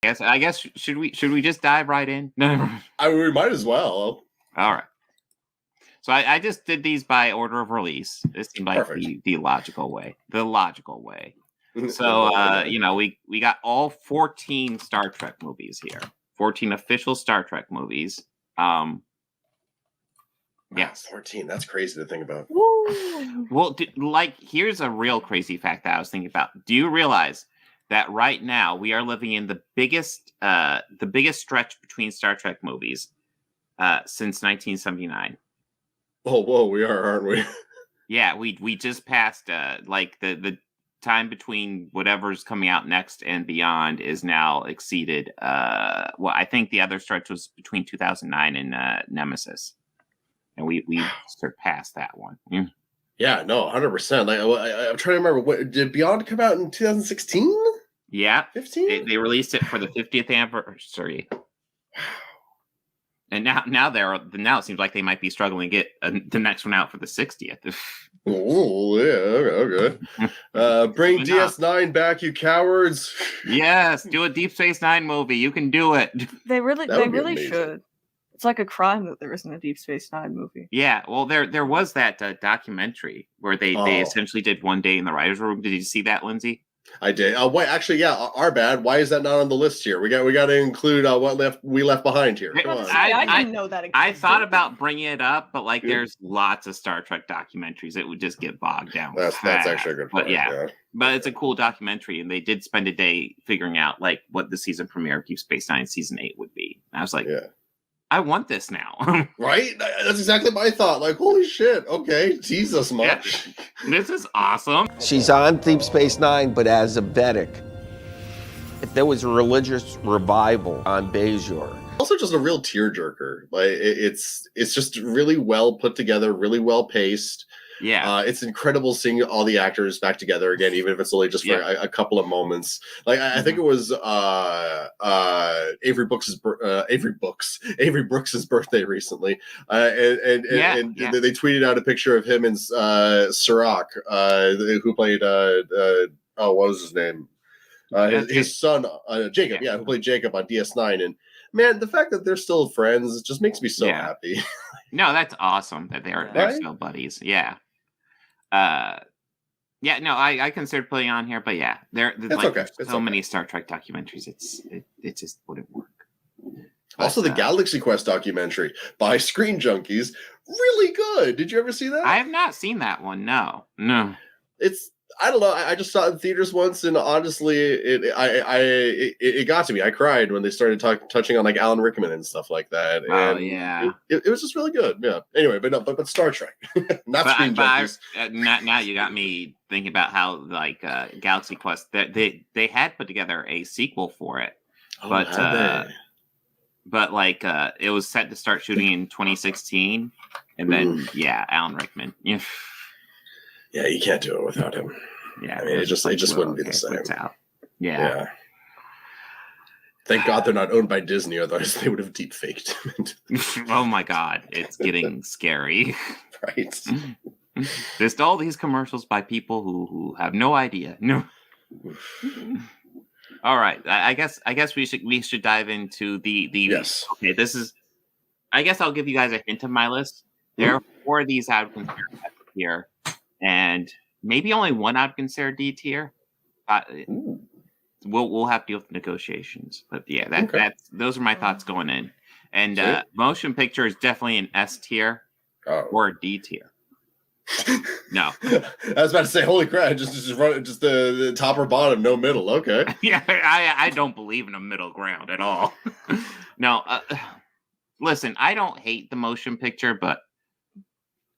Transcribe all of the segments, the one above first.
I guess should we just dive right in? No. We might as well. All right. So I just did these by order of release. This seemed like the logical way. The logical way. So we got all 14 Star Trek movies here. 14 official Star Trek movies. Yes, 14. That's crazy to think about. Woo. Well, here's a real crazy fact that I was thinking about. Do you realize that right now we are living in the biggest stretch between Star Trek movies since 1979? Oh, whoa, we are, aren't we? Yeah, we just passed the time between whatever's coming out next and beyond is now exceeded. I think the other stretch was between 2009 and Nemesis, and we surpassed that one. Mm. Yeah, no, 100%. I'm trying to remember. Did Beyond come out in 2016? Yeah, 15. They released it for the 50th anniversary. And now it seems like they might be struggling to get the next one out for the 60th. Oh yeah, okay. Bring DS9 back, you cowards! Yes, do a Deep Space Nine movie. You can do it. They really should. It's like a crime that there isn't a Deep Space Nine movie. Yeah, well, there was that documentary where they essentially did One Day in the Writers' Room. Did you see that, Lindsay? I did. Wait, actually, yeah, our bad. Why is that not on the list here? We got to include what we left behind here. Come on. I didn't know that existed. I thought about bringing it up, but there's lots of Star Trek documentaries. It would just get bogged down. That's actually a good point. But yeah, but it's a cool documentary, and they did spend a day figuring out what the season premiere of Deep Space Nine season 8 would be. And I was like, yeah. I want this now. Right? That's exactly my thought. Holy shit. Okay, tease us much. Yeah. This is awesome. She's on Deep Space Nine, but as a Vedic. If there was a religious revival on Bajor. Also just a real tearjerker. It's just really well put together, really well paced. Yeah. It's incredible seeing all the actors back together again, even if it's only just for a couple of moments. I think it was Avery Brooks's birthday recently, and they tweeted out a picture of him and Sirach, who played what was his name? His son Jacob, who played Jacob on DS9, and man, the fact that they're still friends just makes me so happy. No, that's awesome that they're still buddies. Yeah. I considered putting on here, but yeah, there's so many Star Trek documentaries. It just wouldn't work. But, also, the Galaxy Quest documentary by Screen Junkies, really good. Did you ever see that? I have not seen that one. No. I don't know. I just saw it in theaters once, and honestly, it got to me. I cried when they started touching on Alan Rickman and stuff like that. And it was just really good. Yeah. Anyway, but Star Trek, not Screen Junkies. Now you got me thinking about how Galaxy Quest they had put together a sequel for it, but it was set to start shooting in 2016, and then Alan Rickman. Yeah. Yeah, you can't do it without him. Yeah, I mean, it just wouldn't be the same. Yeah. Thank God they're not owned by Disney, otherwise they would have deep faked him. Oh my God, it's getting scary. Right. There's all these commercials by people who have no idea. No. All right, I guess we should dive into the yes. Okay, this is. I guess I'll give you guys a hint of my list. There are 4 of these I would consider here. And maybe only one I'd consider D tier. We'll have to deal with negotiations, but that's those are my thoughts going in. And motion picture is definitely an S tier or a D tier. No, I was about to say, holy crap! Just run just the top or bottom, no middle. Okay. Yeah, I don't believe in a middle ground at all. No, listen, I don't hate the motion picture, but.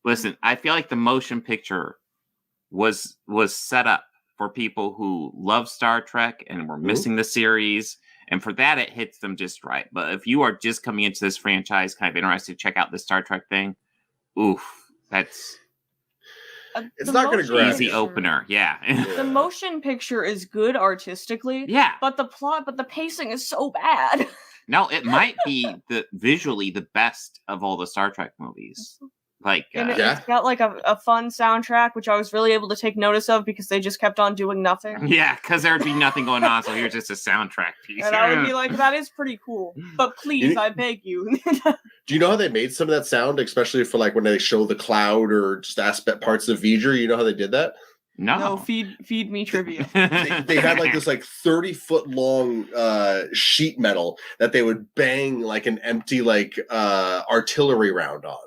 Listen, I feel like the motion picture was set up for people who love Star Trek and were missing the series, and for that it hits them just right. But if you are just coming into this franchise, kind of interested to check out the Star Trek thing, that's it's not going to grab easy opener. Yeah, the motion picture is good artistically. Yeah, but the pacing is so bad. No, it might be visually the best of all the Star Trek movies. Like, and it's got like a fun soundtrack, which I was really able to take notice of because they just kept on doing nothing. Yeah, because there'd be nothing going on, so here's just a soundtrack piece. And I would be like, that is pretty cool. But please, I beg you. Do you know how they made some of that sound, especially for like when they show the cloud or just aspect parts of V'ger? You know how they did that? No, feed me trivia. They had like this like 30-foot long sheet metal that they would bang like an empty like artillery round on.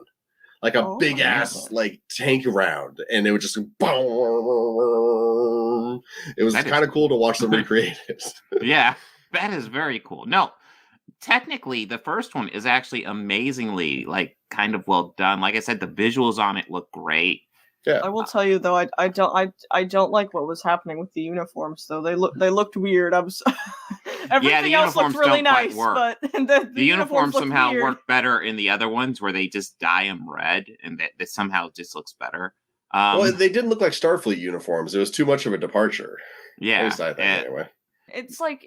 Like a big ass like tank round, and it would just boom. It was kind of cool to watch them recreate it. Yeah, that is very cool. No, technically, the first one is actually amazingly like kind of well done. Like I said, the visuals on it look great. Yeah, I will tell you though, I don't like what was happening with the uniforms though. They looked weird. Everything else looked really nice, but the uniforms somehow weird. work better in the other ones where they just dye them red, and that somehow just looks better. Well, they didn't look like Starfleet uniforms. It was too much of a departure. Yeah, at least I think, anyway. It's like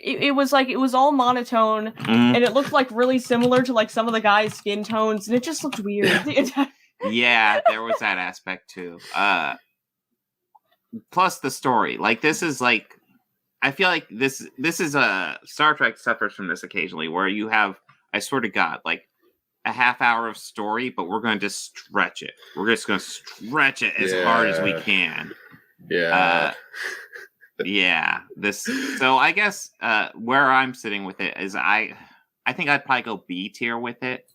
it was all monotone, and it looked like really similar to like some of the guys' skin tones, and it just looked weird. Yeah, there was that aspect too. Plus the story. Like this is like, I feel like this is a Star Trek suffers from this occasionally, where you have, I swear to God, like a half hour of story, but we're going to just stretch it. We're just going to stretch it as hard as we can. Yeah. Yeah. So I guess where I'm sitting with it is I think I'd probably go B tier with it.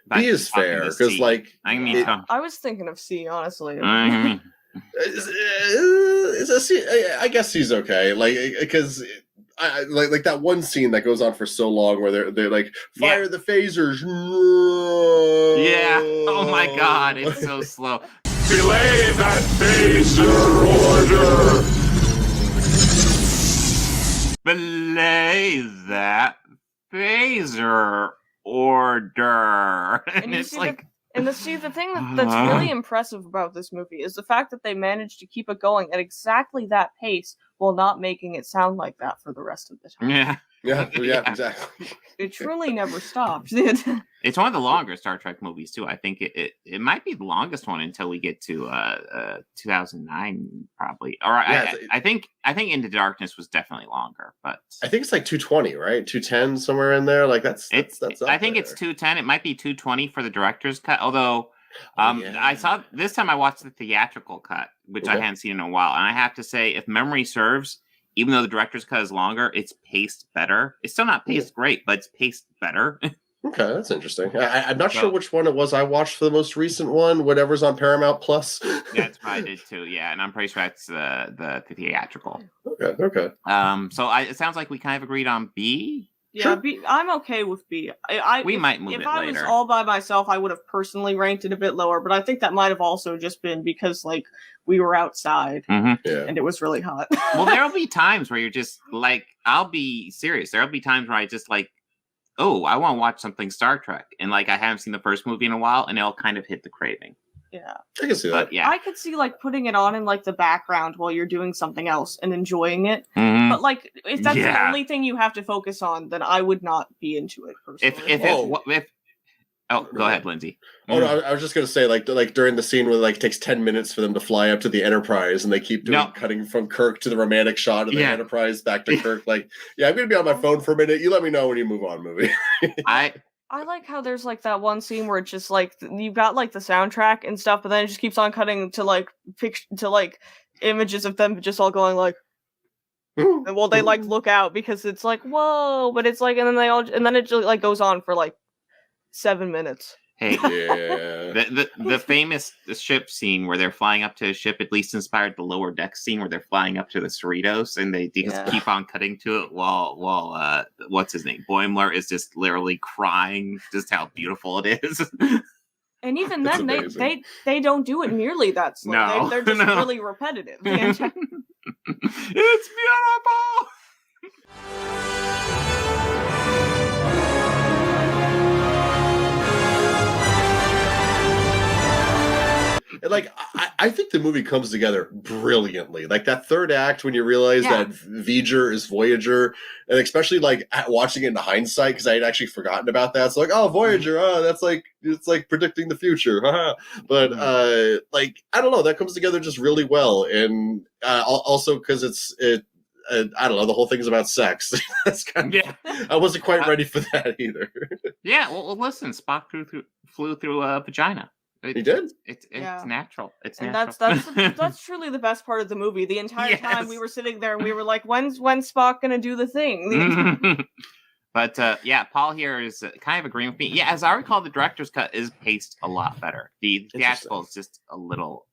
B is fair because, like, I was thinking of C, honestly. I guess C's okay, like because like that one scene that goes on for so long where they're like fire the phasers. Yeah. Oh my God, it's so slow. Delay that phaser order. Belay that phaser order. And it's like, the thing that's really impressive about this movie is the fact that they managed to keep it going at exactly that pace while not making it sound like that for the rest of the time. Yeah, exactly. It truly never stopped. It's one of the longer Star Trek movies too. I think it might be the longest one until we get to 2009, probably. Or I think Into Darkness was definitely longer, but I think it's like 220, right? 210 somewhere in there. Like that's I think it's 210. It might be 220 for the director's cut. Although I saw this time I watched the theatrical cut, which I hadn't seen in a while, and I have to say, if memory serves, even though the director's cut is longer, it's paced better. It's still not paced great, but it's paced better. Okay, that's interesting. I'm not sure which one it was I watched for the most recent one, whatever's on Paramount Plus. Yeah, it's probably did too, yeah, and I'm pretty sure that's the theatrical. Okay. So it sounds like we kind of agreed on B? Yeah, sure. B, I'm okay with B. We might move it later. If I was all by myself, I would have personally ranked it a bit lower, but I think that might have also just been because, like, we were outside and it was really hot. Well, there'll be times where you're just like, I'll be serious. There'll be times where I just like, oh, I want to watch something Star Trek. And like, I haven't seen the first movie in a while, and it'll kind of hit the craving. Yeah. I can see that. But, yeah. I could see like putting it on in like the background while you're doing something else and enjoying it. Mm-hmm. But like, if that's the only thing you have to focus on, then I would not be into it personally. Go ahead, Lindsay. Oh no, I was just gonna say like during the scene where it takes 10 minutes for them to fly up to the Enterprise, and they keep cutting from Kirk to the romantic shot of the Enterprise back to Kirk. Like, I'm gonna be on my phone for a minute. You let me know when you move on, movie. I like how there's like that one scene where it's just like you've got like the soundtrack and stuff, but then it just keeps on cutting to like images of them just all going like. And well, they like look out because it's like whoa, but it's like, and then it just like goes on for like 7 minutes. Hey, the famous ship scene where they're flying up to a ship at least inspired the lower deck scene where they're flying up to the Cerritos, and they just keep on cutting to it while what's his name, Boimler is just literally crying just how beautiful it is. And even then, they don't do it nearly that slow. No, they're just really repetitive. It's beautiful. And like, I think the movie comes together brilliantly. Like that third act when you realize that V'ger is Voyager, and especially like watching it in hindsight because I had actually forgotten about that. So like, oh, Voyager, that's like it's like predicting the future, but like I don't know, that comes together just really well, and also because I don't know, the whole thing's about sex. That's kind of, I wasn't quite ready for that either. Yeah, well, listen, Spock flew through a vagina. He did. It's natural. It's and natural. that's truly the best part of the movie. The entire time we were sitting there and we were like, when's Spock gonna do the thing? But Paul here is kind of agreeing with me. Yeah, as I recall, the director's cut is paced a lot better. The theatrical is just a little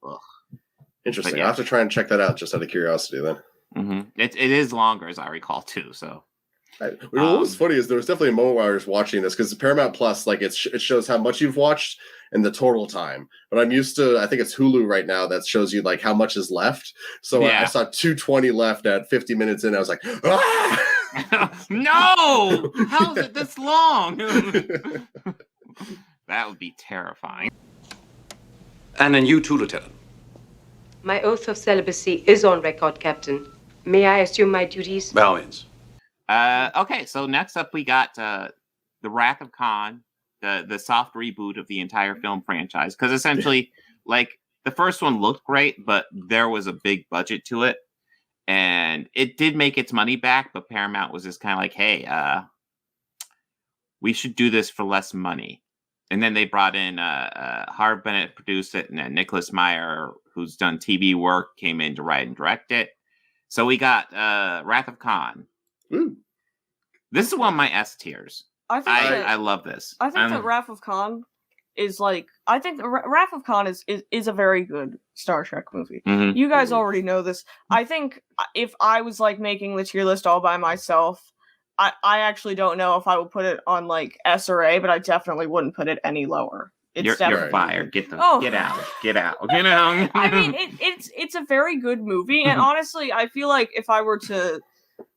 interesting. I'll have to try and check that out just out of curiosity then. It is longer, as I recall, too. So, what was funny is there was definitely a moment where I was watching this because Paramount Plus, like it shows how much you've watched and the total time. But I'm used to, I think it's Hulu right now that shows you like how much is left. So I saw 220 left at 50 minutes in. I was like, no! How is it this long? That would be terrifying. And then you too, Lieutenant. My oath of celibacy is on record, Captain. May I assume my duties? By all means. Okay, so next up we got The Wrath of Khan, the soft reboot of the entire film franchise. Because essentially, like, the first one looked great, but there was a big budget to it. And it did make its money back, but Paramount was just kind of like, hey, we should do this for less money. And then they brought in Harv Bennett produced it, and then Nicholas Meyer, who's done TV work, came in to write and direct it. So we got Wrath of Khan. Ooh. This is one of my S tiers. I love this. I think that Wrath of Khan is like, I think Wrath of Khan is a very good Star Trek movie. Mm-hmm. You guys already know this. I think if I was like making the tier list all by myself, I actually don't know if I would put it on like S or A, but I definitely wouldn't put it any lower. You're fired. Get out. Get out. I mean, it's a very good movie, and honestly, I feel like if I were to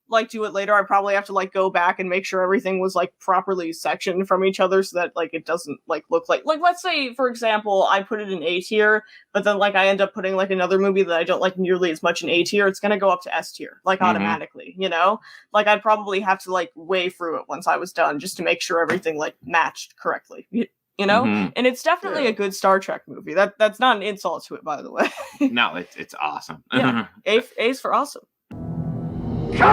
like do it later, I'd probably have to like go back and make sure everything was like properly sectioned from each other so that like it doesn't like look like let's say, for example, I put it in A tier, but then like I end up putting like another movie that I don't like nearly as much in A tier, it's gonna go up to S tier, like automatically, you know? Like I'd probably have to like weigh through it once I was done just to make sure everything like matched correctly. You know? And it's definitely a good Star Trek movie. That's not an insult to it, by the way. No, it's awesome. Yeah. A's for awesome. Yeah,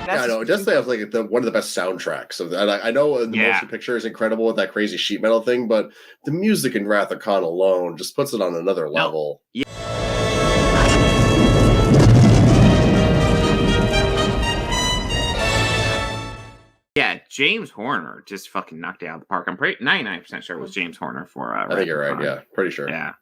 I know. It does have like one of the best soundtracks of that. I know the motion picture is incredible with that crazy sheet metal thing, but the music in Wrath of Khan alone just puts it on another level. Yeah, James Horner just fucking knocked it out of the park. I'm 99% sure it was James Horner for. I think you're right. Yeah, pretty sure. Yeah,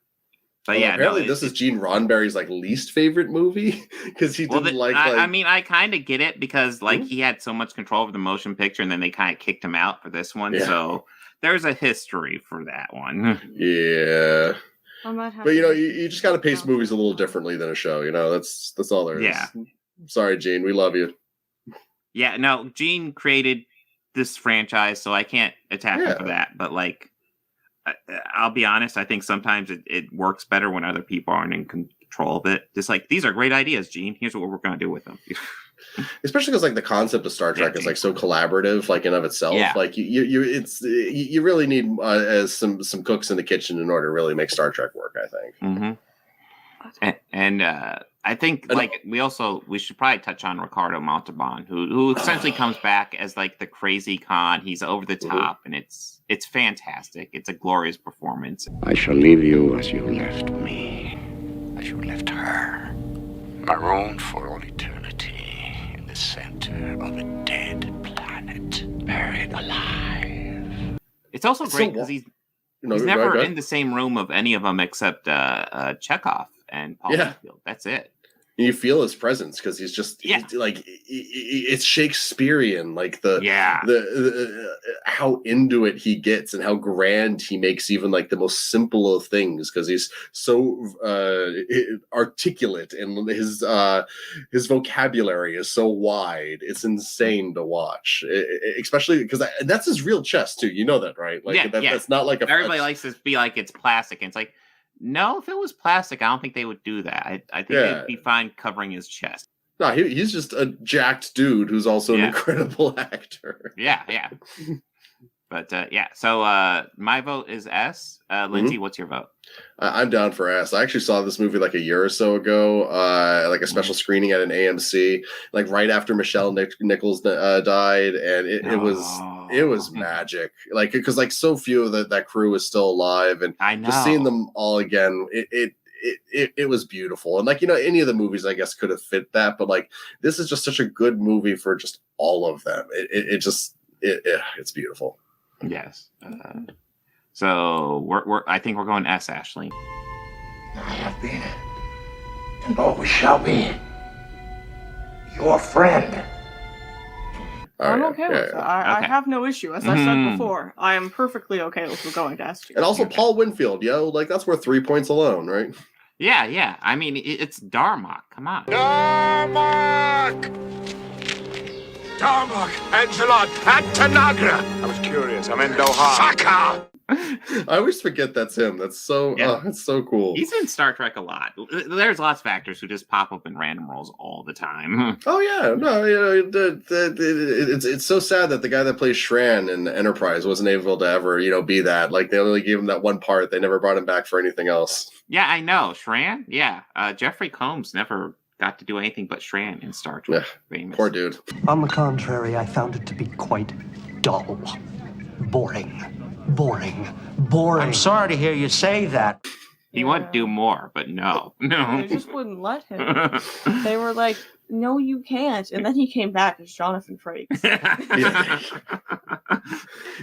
but yeah, apparently this is Gene Roddenberry's like least favorite movie because he didn't like. I mean, I kind of get it because like he had so much control over the motion picture, and then they kind of kicked him out for this one. Yeah. So there's a history for that one. Yeah. But you know, you just got to pace movies a little differently than a show. You know, that's all there is. Yeah. Sorry, Gene. We love you. Yeah, no, Gene created this franchise, so I can't attack him for that. But, like, I'll be honest, I think sometimes it works better when other people aren't in control of it. Just like, these are great ideas, Gene. Here's what we're going to do with them. Especially because, like, the concept of Star Trek is, like, so collaborative, like, in of itself. Yeah. Like, you really need some cooks in the kitchen in order to really make Star Trek work, I think. Mm-hmm. And I think like we should probably touch on Ricardo Montalban, who essentially comes back as like the crazy Khan. He's over the top, and it's fantastic. It's a glorious performance. I shall leave you as you left me, as you left her, marooned for all eternity in the center of a dead planet, buried alive. It's also great because he's never in the same room of any of them except Chekhov and Paul Whitfield. That's it. You feel his presence because he's just it's Shakespearean, like the how into it he gets and how grand he makes even like the most simple of things because he's so articulate and his vocabulary is so wide. It's insane to watch, especially because that's his real chest too. You know that, right? Like that's not like everybody likes to be like it's plastic, and it's like. No, if it was plastic, I don't think they would do that. I think they'd be fine covering his chest. No, he's just a jacked dude who's also an incredible actor. Yeah. But so my vote is S. Lindsay, what's your vote? I'm down for S. I actually saw this movie like a year or so ago, like a special screening at an AMC, like right after Nichols died, and it was magic. Like because like so few of that crew is still alive, and I know. Just seeing them all again, it was beautiful. And like any of the movies I guess could have fit that, but like this is just such a good movie for just all of them. It's beautiful. Yes. So I think we're going S, Ashlene. I have been, and always shall be, your friend. I'm okay with that. I have no issue. As I said before, I am perfectly okay with going to S tier. And also Paul Winfield, like that's worth 3 points alone, right? Yeah. I mean, it's Darmok. Come on. Darmok, Angela, Antanagra. I was curious. I'm in Doha. Saka. I always forget that's him. That's so that's so cool. He's in Star Trek a lot. There's lots of actors who just pop up in random roles all the time. Oh yeah, no, it's so sad that the guy that plays Shran in Enterprise wasn't able to ever be that. Like they only gave him that one part. They never brought him back for anything else. Yeah, I know Shran. Yeah, Jeffrey Combs never got to do anything but Shran in Star Trek. Yeah, poor dude. On the contrary, I found it to be quite dull, boring. I'm sorry to hear you say that. He wanted to do more, but no. They just wouldn't let him. They were like, no, you can't. And then he came back as Johnathan Frakes.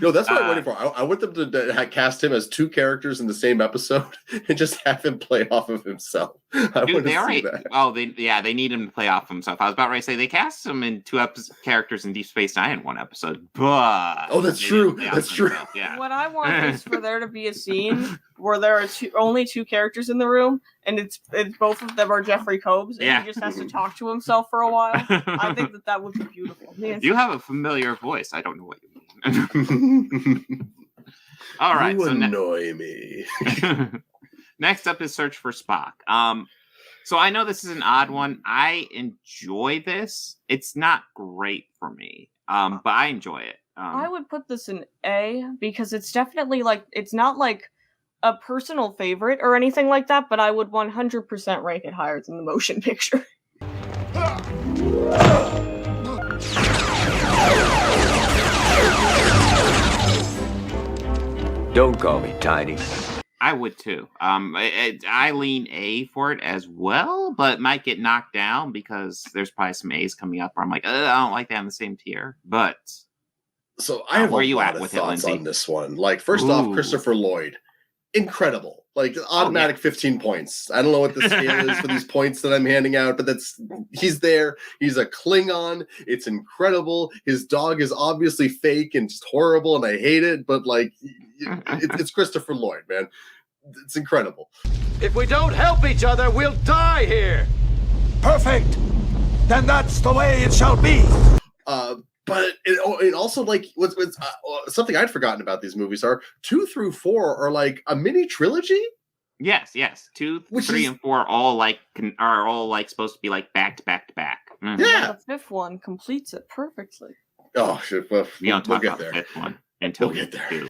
That's what I'm waiting for. I want them to cast him as two characters in the same episode and just have him play off of himself. I want to see that. Oh, they need him to play off himself. I was about ready to say they cast him in two characters in Deep Space Nine in one episode, but that's true. That's true. Yeah. What I want is for there to be a scene where there are only two characters in the room, and it's both of them are Jeffrey Combs, and he just has to talk to himself for a while. I think that would be beautiful. You have a familiar voice. I don't know what you mean. All right. You annoy me. Next up is Search for Spock. So I know this is an odd one. I enjoy this. It's not great for me, but I enjoy it. I would put this in A because it's definitely it's not like a personal favorite or anything like that, but I would 100% rank it higher than the motion picture. Don't call me tiny. I would too. I lean A for it as well, but might get knocked down because there's probably some A's coming up where I'm like, I don't like that in the same tier. But so I have where a you lot at of with thoughts it, on this one. Like first off, Christopher Lloyd, incredible. Like automatic 15 points. I don't know what the scale is for these points that I'm handing out, but he's there. He's a Klingon. It's incredible. His dog is obviously fake and just horrible, and I hate it. But it's Christopher Lloyd, man. It's incredible. If we don't help each other, we'll die here. Perfect. Then that's the way it shall be. But it also what's something I'd forgotten about these movies are 2 through 4 are like a mini trilogy. Yes. 2, 3, and 4 are all supposed to be back to back to back. Mm-hmm. Yeah, the fifth one completes it perfectly. Oh shit! Well, we don't talk about there. The fifth one until we'll get there. And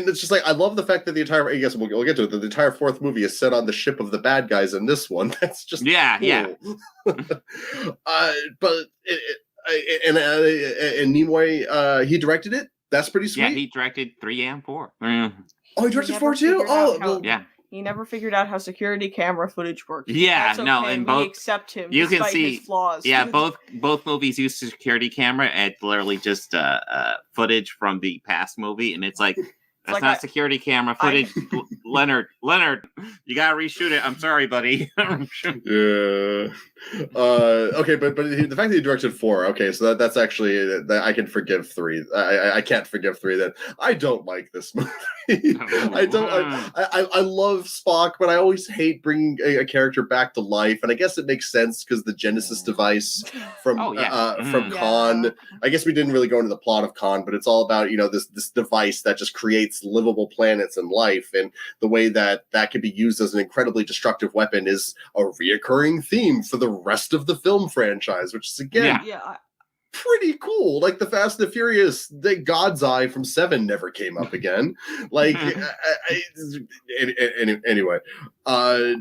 it's just I love the fact that the entire we'll get to it. The entire fourth movie is set on the ship of the bad guys in this one. That's just cool. But. And Nimoy, he directed it. That's pretty sweet. Yeah, he directed 3 and 4. Oh, he directed 4 too. Oh, well, yeah. He never figured out how security camera footage works. Yeah, okay. and both we accept him. You can see his flaws. Yeah, both movies use security camera, and it's literally just footage from the past movie, and it's that's not security camera footage. Leonard, you gotta reshoot it. I'm sorry, buddy. Yeah. Okay, but the fact that he directed 4, okay, so that's actually I can forgive 3. I can't forgive 3. Then I don't like this movie. I love Spock, but I always hate bringing a character back to life, and I guess it makes sense because the Genesis device from Khan. I guess we didn't really go into the plot of Khan, but it's all about this device that just creates livable planets and life, and the way that can be used as an incredibly destructive weapon is a reoccurring theme for the rest of the film franchise, which is again pretty cool. Like the Fast and the Furious, the God's Eye from 7 never came up again. Like anyway, but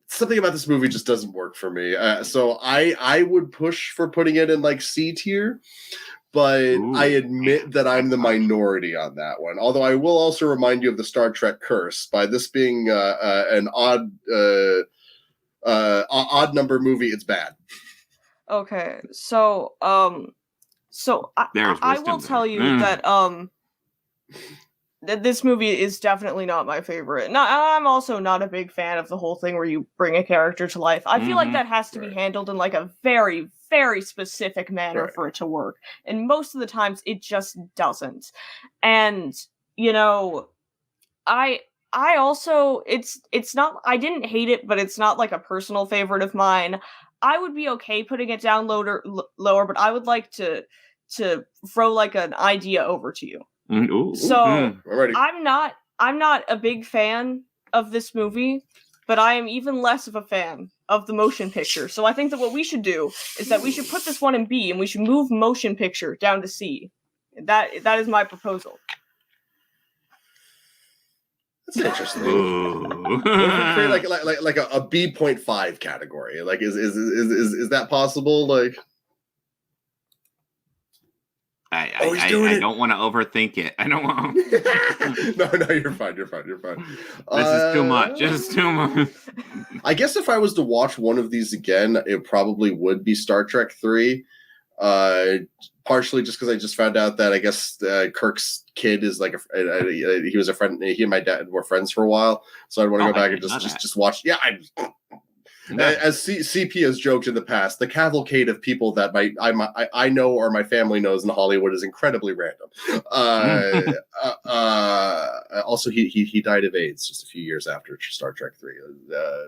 something about this movie just doesn't work for me. So I would push for putting it in like C tier. But I admit that I'm the minority on that one. Although I will also remind you of the Star Trek curse. By this being an odd number movie, it's bad. Okay, so I will tell you that that this movie is definitely not my favorite. I'm also not a big fan of the whole thing where you bring a character to life. I feel like that has to be handled in like a very, very specific manner for it to work. And most of the times it just doesn't. And, I also, it's not, I didn't hate it, but it's not like a personal favorite of mine. I would be okay putting it down lower, but I would like to throw like an idea over to you. I'm not a big fan of this movie, but I am even less of a fan of the motion picture. So I think that what we should do is that we should put this one in B and we should move motion picture down to C. That is my proposal. That's interesting. Create like a B.5 category. Like is that possible? Like I don't want to overthink it. I don't want. No, you're fine. You're fine. This is too much. It's too much. I guess if I was to watch one of these again, it probably would be Star Trek 3. Partially just because I just found out that I guess Kirk's kid is like he was a friend. He and my dad were friends for a while, so I'd want to go back and just watch. Yeah, as CP has joked in the past, the cavalcade of people that I know or my family knows in Hollywood is incredibly random. Also, he died of AIDS just a few years after Star Trek 3.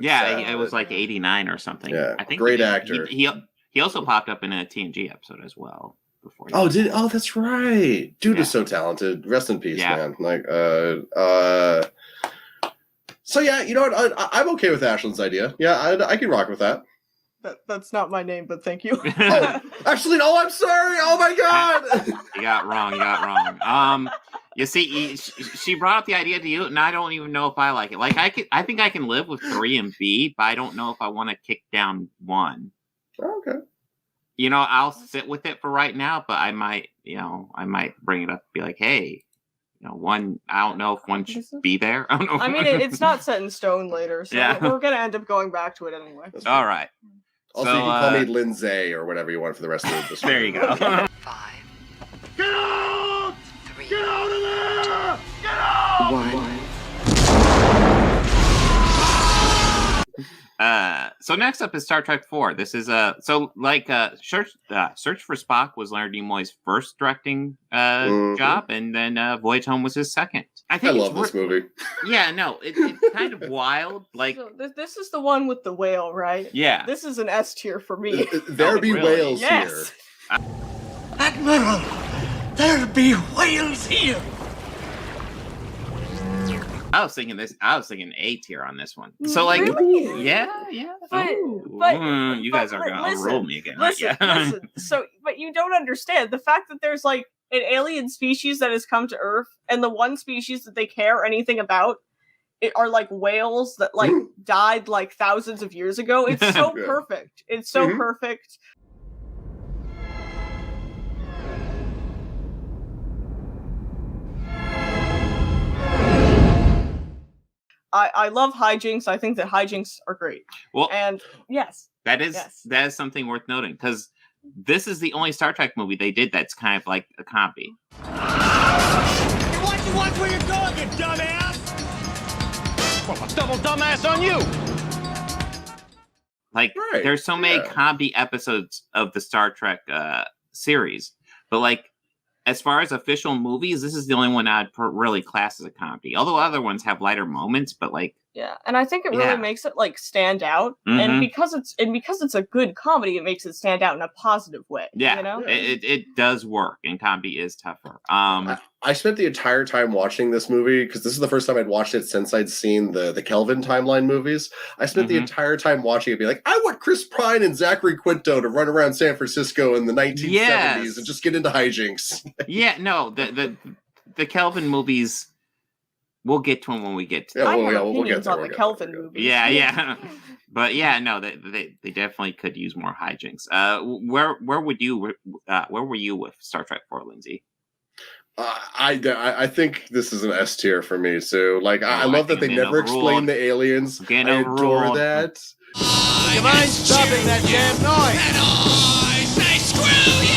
It was like 89 or something. Yeah, I think great actor. He also popped up in a TNG episode as well. That's right. Dude is so talented. Rest in peace, man. Like, so yeah, you know what? I'm okay with Ashlene's idea. Yeah, I can rock with that. That's not my name, but thank you. Actually, no, I'm sorry. Oh my god. You got wrong. You see, she brought up the idea to you, and I don't even know if I like it. Like, I think I can live with 3 and B, but I don't know if I want to kick down 1. Okay. I'll sit with it for right now, but I might bring it up and be like, hey, 1, I don't know if 1 should be there. I don't know. I mean, it's not set in stone later, so we're going to end up going back to it anyway. All right. Also, you can call me Lindsay or whatever you want for the rest of this. There you go. 5. Get out! 3. Get out of there! Get out! 1. So next up is Star Trek 4. This is Search for Spock was Leonard Nimoy's first directing job, and then Voyage Home was his second. I love this movie. Yeah, no, it's kind of wild. Like this is the one with the whale, right? Yeah, this is an S tier for me. There be whales here. Admiral, there be whales here. I was thinking A tier on this one. So like, really? Yeah. But you guys are gonna overrule me again. Listen. So, but you don't understand the fact that there's like an alien species that has come to Earth, and the one species that they care anything about are like whales that like died like thousands of years ago. It's so perfect. It's so perfect. I love hijinks. I think that hijinks are great. Well, and yes, that is something worth noting, because this is the only Star Trek movie they did that's kind of like a copy. You want to Watch where you're going, you dumbass! Well, a double dumbass on you! Like, there's so many comedy episodes of the Star Trek series, but like, as far as official movies, this is the only one I'd really class as a comedy. Although other ones have lighter moments, but like, yeah, and I think it really makes it like stand out, and because it's a good comedy, it makes it stand out in a positive way. Yeah, you know? it does work, and comedy is tougher. I spent the entire time watching this movie, because this is the first time I'd watched it since I'd seen the Kelvin timeline movies. I spent the entire time watching it, being like, I want Chris Pine and Zachary Quinto to run around San Francisco in the 1970s and just get into hijinks. Yeah, no, the Kelvin movies. We'll get to them when we get to them. We'll get to the Kelvin movies. Yeah. But yeah, no, they definitely could use more hijinks. Where were you with Star Trek 4, Lindsay? I think this is an S tier for me. So like, I love that they never explain the aliens. I adore that. Do you mind stopping that damn noise? And I say screw you!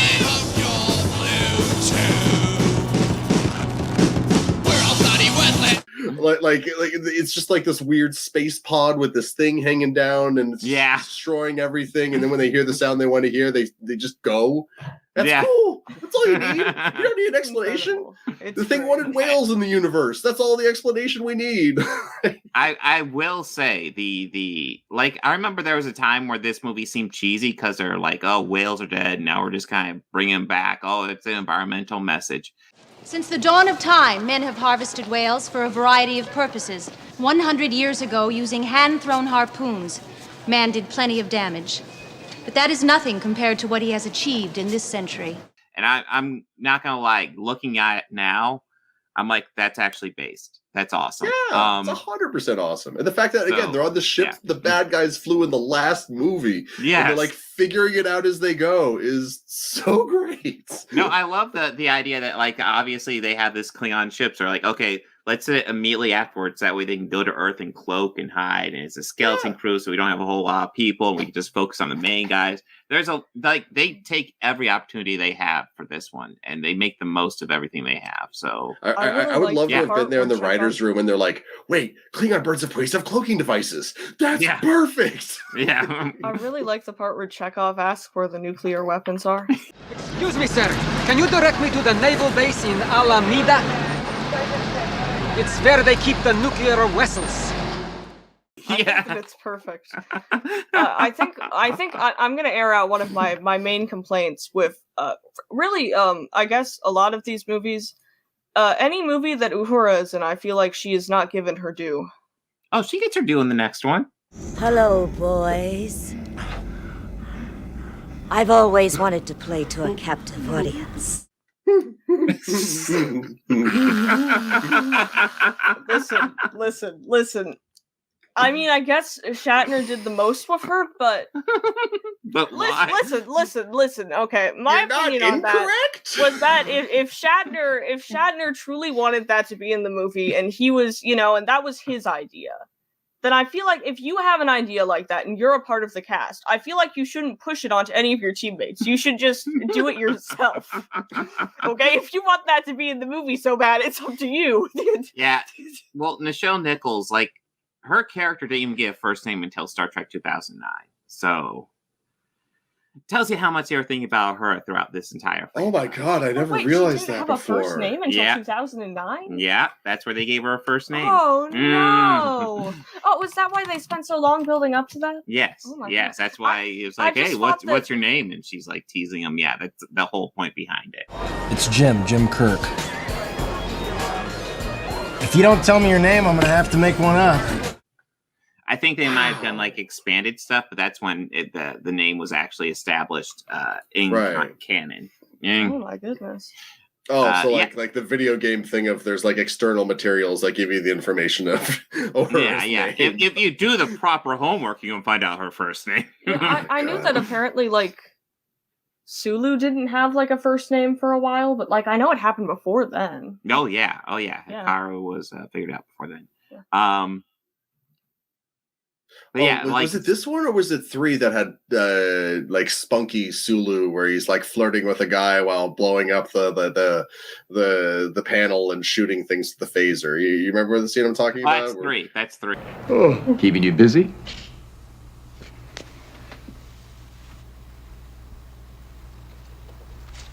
Like it's just like this weird space pod with this thing hanging down and it's destroying everything. And then when they hear the sound they want to hear, they just go. That's cool. That's all you need. You don't need an explanation. The thing wanted whales in the universe. That's all the explanation we need. I will say the I remember there was a time where this movie seemed cheesy because they're like, oh, whales are dead. Now we're just kind of bringing them back. Oh, it's an environmental message. Since the dawn of time, men have harvested whales for a variety of purposes. 100 years ago, using hand-thrown harpoons, man did plenty of damage. But that is nothing compared to what he has achieved in this century. And I'm not going to lie, looking at it now, I'm like, that's actually based. That's awesome. Yeah, it's 100% awesome. And the fact that, again, they're on the ship the bad guys flew in the last movie. Yeah. And they're like figuring it out as they go is so great. No, I love the idea that, like, obviously they have this Klingon ship. So they're like, okay, let's do it immediately afterwards. That way they can go to Earth and cloak and hide. And it's a skeleton crew, so we don't have a whole lot of people. We can just focus on the main guys. They take every opportunity they have for this one, and they make the most of everything they have. So I would love to have been there in the writer's room, and they're like, wait, Klingon birds of prey have cloaking devices. That's perfect. Yeah. I really like the part where Chekhov asks where the nuclear weapons are. Excuse me, sir. Can you direct me to the naval base in Alameda? It's where they keep the nuclear vessels. I think it's perfect. I think I'm gonna air out one of my main complaints with really I guess a lot of these movies. Any movie that Uhura is in, I feel like she is not given her due. Oh, she gets her due in the next one. Hello, boys. I've always wanted to play to a captive audience. Listen. I mean, I guess Shatner did the most with her, but why? Listen. Okay, my opinion on that was that if Shatner truly wanted that to be in the movie, and he was, and that was his idea, then I feel like if you have an idea like that and you're a part of the cast, I feel like you shouldn't push it onto any of your teammates. You should just do it yourself. Okay? If you want that to be in the movie so bad, it's up to you. Yeah. Well, Nichelle Nichols, like, her character didn't even get a first name until Star Trek 2009. So, it tells you how much they were thinking about her throughout this entire film. Oh my god, I never realized that before. She didn't have a first name until 2009? Yeah, that's where they gave her a first name. Oh, no! Oh, was that why they spent so long building up to that? Yes, yes, that's why it was like, hey, what's your name? And she's like teasing him. Yeah, that's the whole point behind it. It's Jim Kirk. If you don't tell me your name, I'm going to have to make one up. I think they might have done like expanded stuff, but that's when the name was actually established in canon. Yeah. Oh my goodness! Oh, so like the video game thing of there's like external materials that give you the information of. Yeah. If you do the proper homework, you can find out her first name. I knew that apparently like Sulu didn't have like a first name for a while, but like I know it happened before then. Oh yeah. Hikaru was figured out before then. Yeah. But yeah, was it this one or was it 3 that had like Spunky Sulu where he's like flirting with a guy while blowing up the panel and shooting things with the phaser? You remember the scene I'm talking about? That's 3. That's 3. Oh, keeping you busy?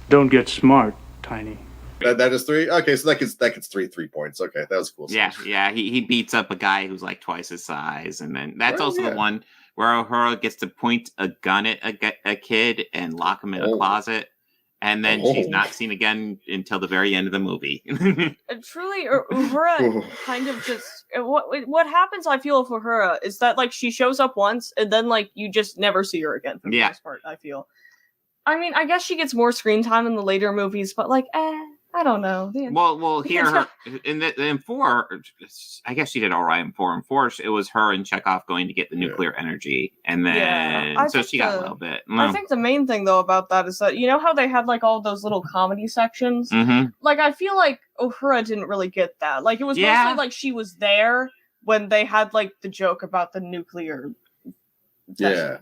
Don't get smart, Tiny. That is 3. Okay, so that gets 3 points. Okay, that was cool. Yeah. He beats up a guy who's like twice his size, and then that's also the one where Uhura gets to point a gun at a kid and lock him in a closet, and then she's not seen again until the very end of the movie. Truly, Uhura kind of just what happens. I feel with Uhura is that like she shows up once and then like you just never see her again for the most part. I feel. I mean, I guess she gets more screen time in the later movies, but like, I don't know. Well, here her in 4. I guess she did all right in 4. In 4, it was her and Chekhov going to get the nuclear energy, and then so she got a little bit. I think the main thing though about that is that you know how they had like all those little comedy sections. Mm-hmm. Like I feel like Uhura didn't really get that. Like it was mostly like she was there when they had like the joke about the nuclear. Yeah.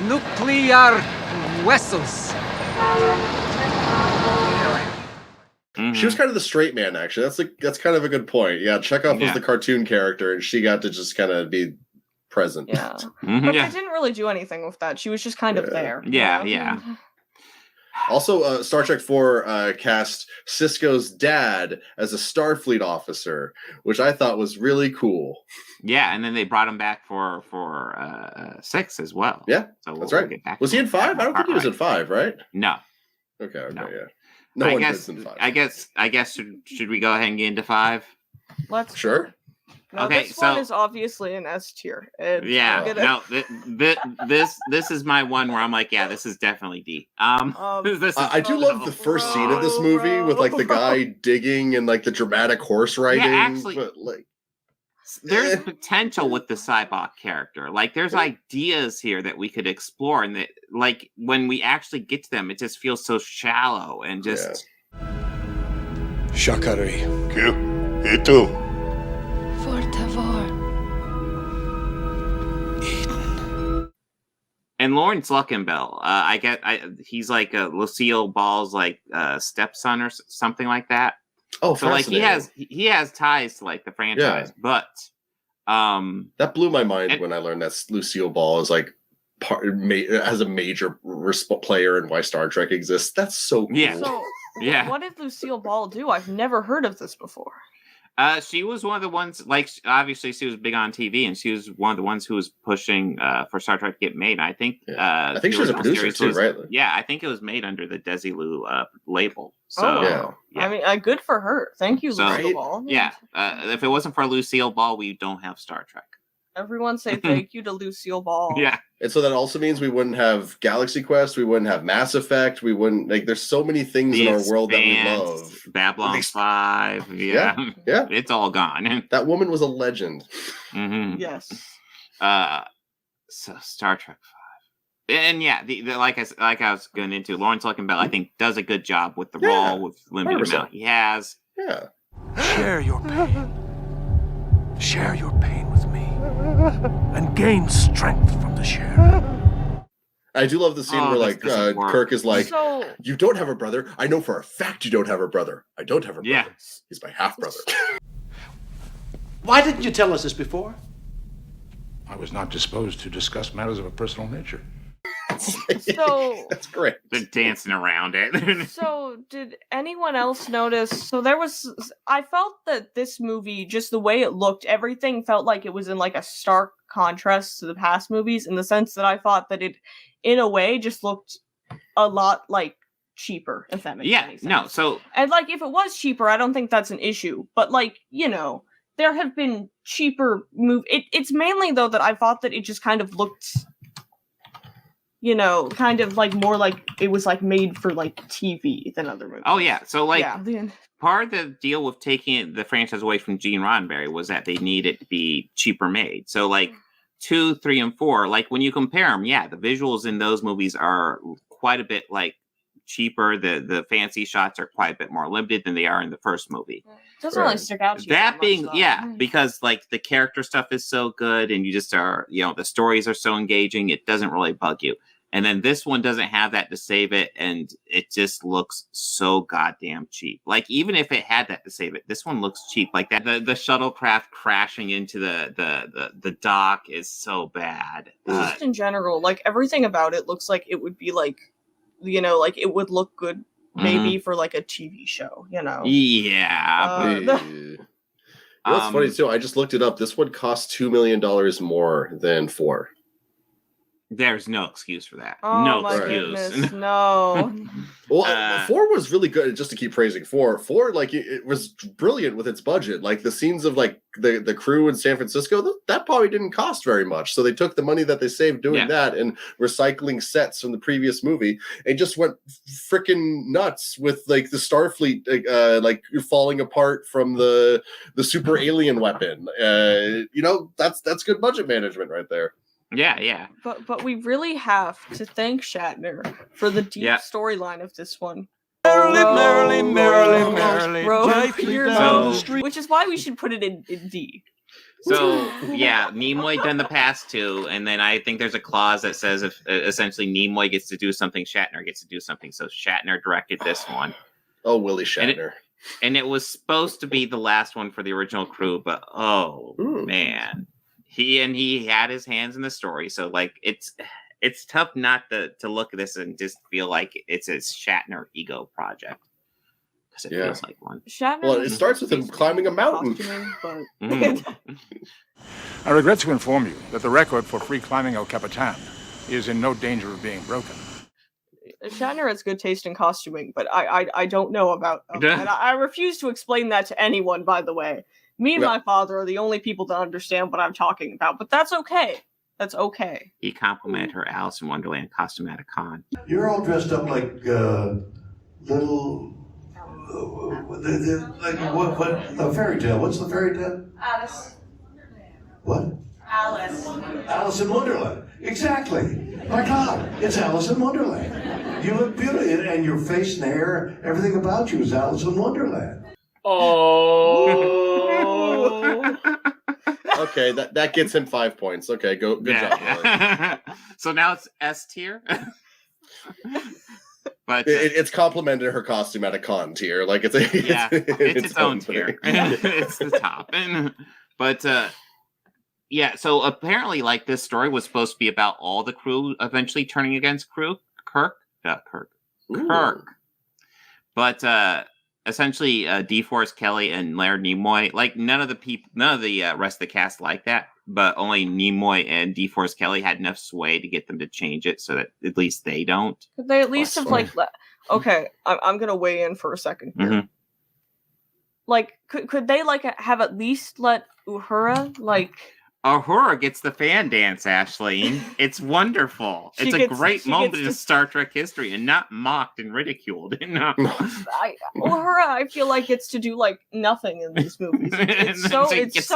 Nuclear vessels. She was kind of the straight man, actually. That's kind of a good point. Yeah, Chekhov was the cartoon character, and she got to just kind of be present. Yeah, but they didn't really do anything with that. She was just kind of there. Yeah. Also, Star Trek 4 cast Sisko's dad as a Starfleet officer, which I thought was really cool. Yeah, and then they brought him back for 6 as well. Yeah, so that's right. Was he in 5? I don't think he was in 5, right? No. Okay, no. Yeah. No one was in 5. I guess should we go ahead and get into 5? Let's. Sure. No, okay, this one is obviously an S tier. This is my one where I'm like, yeah, this is definitely D. I do love the first scene of this movie with like the guy digging and like the dramatic horse riding. Yeah, actually, but like there's potential with the Cybok character. Like, there's ideas here that we could explore, and that, like, when we actually get to them, it just feels so shallow and just. Zachary. Que? Tu? Por favor. And Lawrence Luckenbill, he's like Lucille Ball's like stepson or something like that. Oh, so like he has ties to like the franchise, but that blew my mind when I learned that Lucille Ball is like has a major player in why Star Trek exists. That's so cool. Yeah. So, what did Lucille Ball do? I've never heard of this before. She was one of the ones, like, obviously she was big on TV, and she was one of the ones who was pushing for Star Trek to get made. I think she was a producer too, right? Yeah, I think it was made under the Desilu label. So, I mean, good for her. Thank you, Lucille Ball. Yeah, if it wasn't for Lucille Ball, we don't have Star Trek. Everyone say thank you to Lucille Ball. Yeah. And so that also means we wouldn't have Galaxy Quest, we wouldn't have Mass Effect, we wouldn't, like, there's so many things in our world that we love. Babylon 5. Yeah. It's all gone. That woman was a legend. Mm-hmm. Yes. So Star Trek 5. And yeah, like I was going into, Lawrence Luckenbill, I think, does a good job with the role, with limited 100%. amount he has. Yeah. Share your pain. Share your pain with me. And gain strength from the share. I do love the scene where like Kirk is like, you don't have a brother. I know for a fact you don't have a brother. I don't have a brother. Yeah. He's my half brother. Why didn't you tell us this before? I was not disposed to discuss matters of a personal nature. So that's great. They're dancing around it. So did anyone else notice? So I felt that this movie, just the way it looked, everything felt like it was in like a stark contrast to the past movies, in the sense that I thought that it, in a way, just looked a lot like cheaper, if that makes any sense. No, so and like if it was cheaper, I don't think that's an issue. But like, you know, there have been cheaper It's mainly though that I thought that it just kind of looked, you know, kind of like more like it was like made for like TV than other movies. Oh yeah, so like part of the deal with taking the franchise away from Gene Roddenberry was that they needed to be cheaper made. So like 2, 3, and 4, like when you compare them, the visuals in those movies are quite a bit like cheaper. The fancy shots are quite a bit more limited than they are in the first movie. Doesn't really stick out to you. That being, much, though. because like the character stuff is so good, and you just are, the stories are so engaging, it doesn't really bug you. And then this one doesn't have that to save it, and it just looks so goddamn cheap. Like, even if it had that to save it, this one looks cheap. Like that, the shuttlecraft crashing into the dock is so bad. Just in general, like everything about it looks like it would be like, like it would look good maybe for like a TV show, Yeah. What's funny too? I just looked it up. This one cost $2 million more than 4. There's no excuse for that. Oh, no my excuse. Goodness, no. Well, 4 was really good. Just to keep praising 4, like it was brilliant with its budget. Like the scenes of like the crew in San Francisco, that probably didn't cost very much. So they took the money that they saved doing that and recycling sets from the previous movie and just went freaking nuts with like the Starfleet like falling apart from the super alien weapon. That's good budget management right there. Yeah. But we really have to thank Shatner for the deep storyline of this one. Merrily, which is why we should put it in D. So Nimoy done the past 2, and then I think there's a clause that says if essentially Nimoy gets to do something, Shatner gets to do something. So Shatner directed this one. Oh, Willie Shatner. And it was supposed to be the last one for the original crew, but man. He had his hands in the story, so like it's tough not to look at this and just feel like it's a Shatner ego project, because it feels like one. Shatner it starts with him climbing a mountain. I regret to inform you that the record for free climbing El Capitan is in no danger of being broken. Shatner has good taste in costuming, but I don't know about and I refuse to explain that to anyone, by the way. Me and my father are the only people that understand what I'm talking about, but that's okay. That's okay. He complimented her Alice in Wonderland costume at a con. You're all dressed up like little... what? A fairy tale. What's the fairy tale? Alice. What? Alice. Alice in Wonderland. Exactly. My God, it's Alice in Wonderland. You look beautiful, and your face and hair, everything about you is Alice in Wonderland. Okay, that gets him 5 points. Okay, good job. So now it's S tier. But it's complimented her costume at a con tier. Like it's its own tier. It's the top. But so apparently, like, this story was supposed to be about all the crew eventually turning against Kirk. But essentially, DeForest Kelley and Leonard Nimoy, like none of the rest of the cast like that, but only Nimoy and DeForest Kelley had enough sway to get them to change it so that at least they don't. Could they at least have okay, I'm gonna weigh in for a second here. Mm-hmm. Like, could they like have at least let Uhura like? Uhura gets the fan dance, Ashlene. It's wonderful. It's a great moment in Star Trek history, and not mocked and ridiculed. Uhura, I feel like gets to do like nothing in these movies. It's so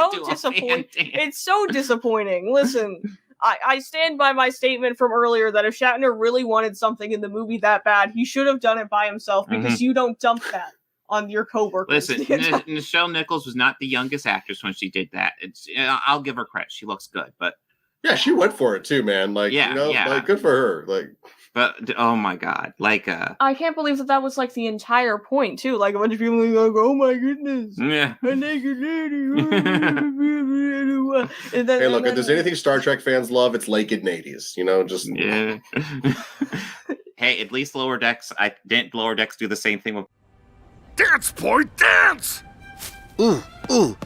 disappointing. It's so disappointing. Listen, I stand by my statement from earlier that if Shatner really wanted something in the movie that bad, he should have done it by himself, because you don't dump that on your coworkers. Listen, Nichelle Nichols was not the youngest actress when she did that. I'll give her credit; she looks good, but yeah, she went for it too, man. Like, like, good for her. Like, but oh my god, like, I can't believe that was like the entire point too. Like a bunch of people like, oh my goodness, a naked lady. Hey, look, if there's anything Star Trek fans love, it's naked ladies. Just Hey, at least Lower Decks. Didn't Lower Decks do the same thing with? Dance, boy, dance! Ooh,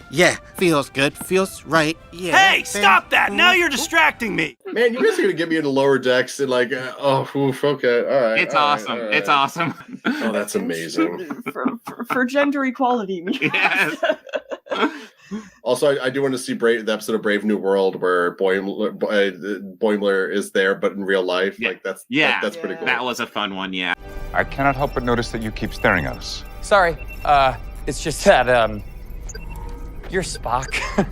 yeah, feels good, feels right, yeah. Hey, stop that! Now you're distracting me! Man, you guys are gonna get me into Lower Decks and like, okay, all right. It's awesome. Right. It's awesome. Oh, that's amazing. for gender equality. Yes. Also, I do want to see the episode of Brave New World where Boimler is there, but in real life. Like that's pretty cool. That was a fun one. Yeah. I cannot help but notice that you keep staring at us. Sorry, it's just that, you're Spock.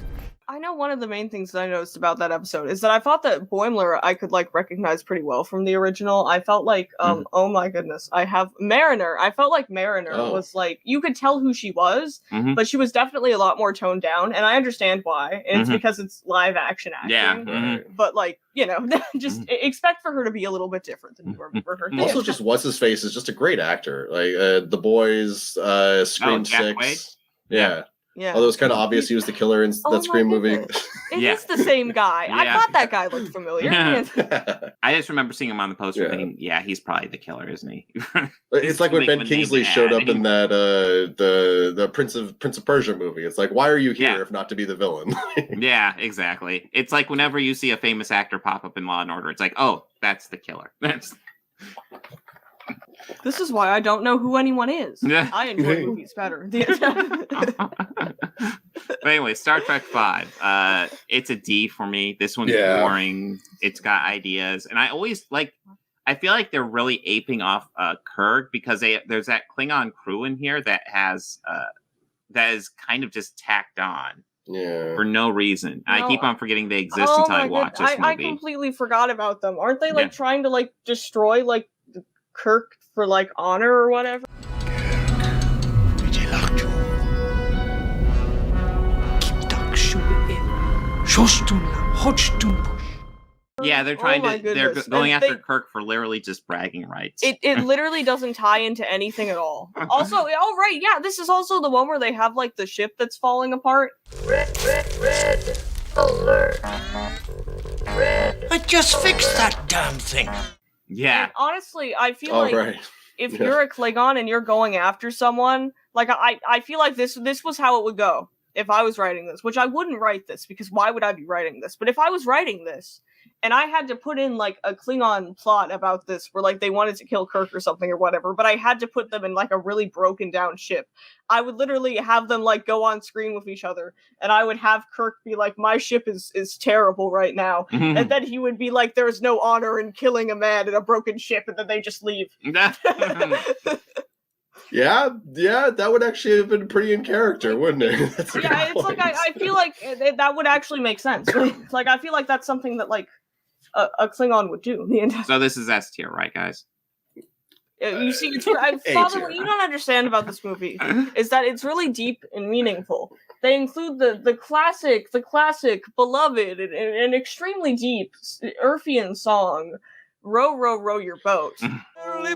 I know one of the main things that I noticed about that episode is that I thought that Boimler I could like recognize pretty well from the original. I felt like, oh my goodness, I have Mariner. I felt like Mariner was like, you could tell who she was, but she was definitely a lot more toned down, and I understand why. And it's because it's live action acting. Yeah. But like, you know, just expect for her to be a little bit different than you remember her. Also, just what's his face is just a great actor. Like The Boys, Scream 6. Wade? Yeah. Yeah. Although it's kind of obvious he was the killer in that Scream movie. It is the same guy. I thought that guy looked familiar. I just remember seeing him on the poster thinking, he's probably the killer, isn't he? It's like when Ben Kingsley showed up in that the Prince of Persia movie. It's like, why are you here if not to be the villain? Yeah, exactly. It's like whenever you see a famous actor pop up in Law and Order, it's like, oh, that's the killer. This is why I don't know who anyone is. I enjoy movies better. But anyway, Star Trek V. It's a D for me. This one's boring. It's got ideas, and I always like. I feel like they're really aping off Kirk because there's that Klingon crew in here that has that is kind of just tacked on. Yeah. For no reason. I keep on forgetting they exist until I watch this movie. I completely forgot about them. Aren't they like trying to like destroy like Kirk for like honor or whatever? Yeah, they're trying they're going after Kirk for literally just bragging rights. It literally doesn't tie into anything at all. Also, right, yeah, this is also the one where they have like the ship that's falling apart. Red alert. I just fixed that damn thing. Yeah. And honestly, I feel if you're a Klingon and you're going after someone, like I feel like this was how it would go if I was writing this, which I wouldn't write this because why would I be writing this? But if I was writing this and I had to put in like a Klingon plot about this where like they wanted to kill Kirk or something or whatever, but I had to put them in like a really broken down ship, I would literally have them like go on screen with each other and I would have Kirk be like, my ship is terrible right now. And then he would be like, there's no honor in killing a man in a broken ship, and then they just leave. Yeah, that would actually have been pretty in character, wouldn't it? It's like I feel like that would actually make sense. Like I feel like that's something that like a Klingon would do. So this is S tier, right, guys? You see, Father, what you don't understand about this movie is that it's really deep and meaningful. They include the classic, beloved, and extremely deep Urfian song, "Row, row, row your boat."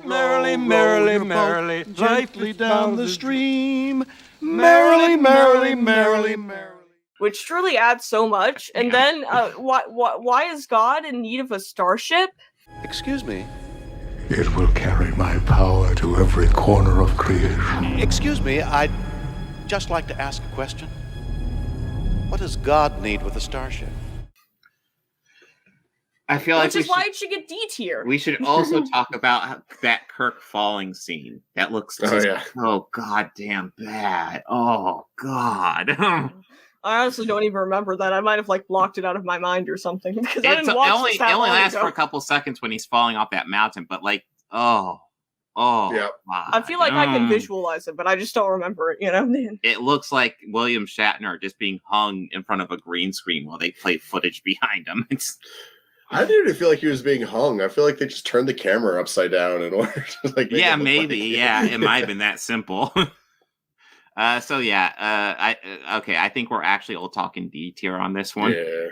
Merrily, merrily, merrily, lightly down the stream. Merrily, merrily, merrily, merrily. Which truly adds so much. And then, why is God in need of a starship? Excuse me. It will carry my power to every corner of creation. Excuse me, I'd just like to ask a question. What does God need with a starship? I feel like why it should get D tier. We should also talk about that Kirk falling scene. That looks so goddamn bad. Oh god. I honestly don't even remember that. I might have like blocked it out of my mind or something because I didn't watch it. It only lasts for a couple seconds when he's falling off that mountain, but like, wow. I feel like I can visualize it, but I just don't remember it. You know, it looks like William Shatner just being hung in front of a green screen while they play footage behind him. I didn't even feel like he was being hung. I feel like they just turned the camera upside down in order to like. Yeah, maybe. It might have been that simple. I think we're actually all talking D tier on this one. Yeah,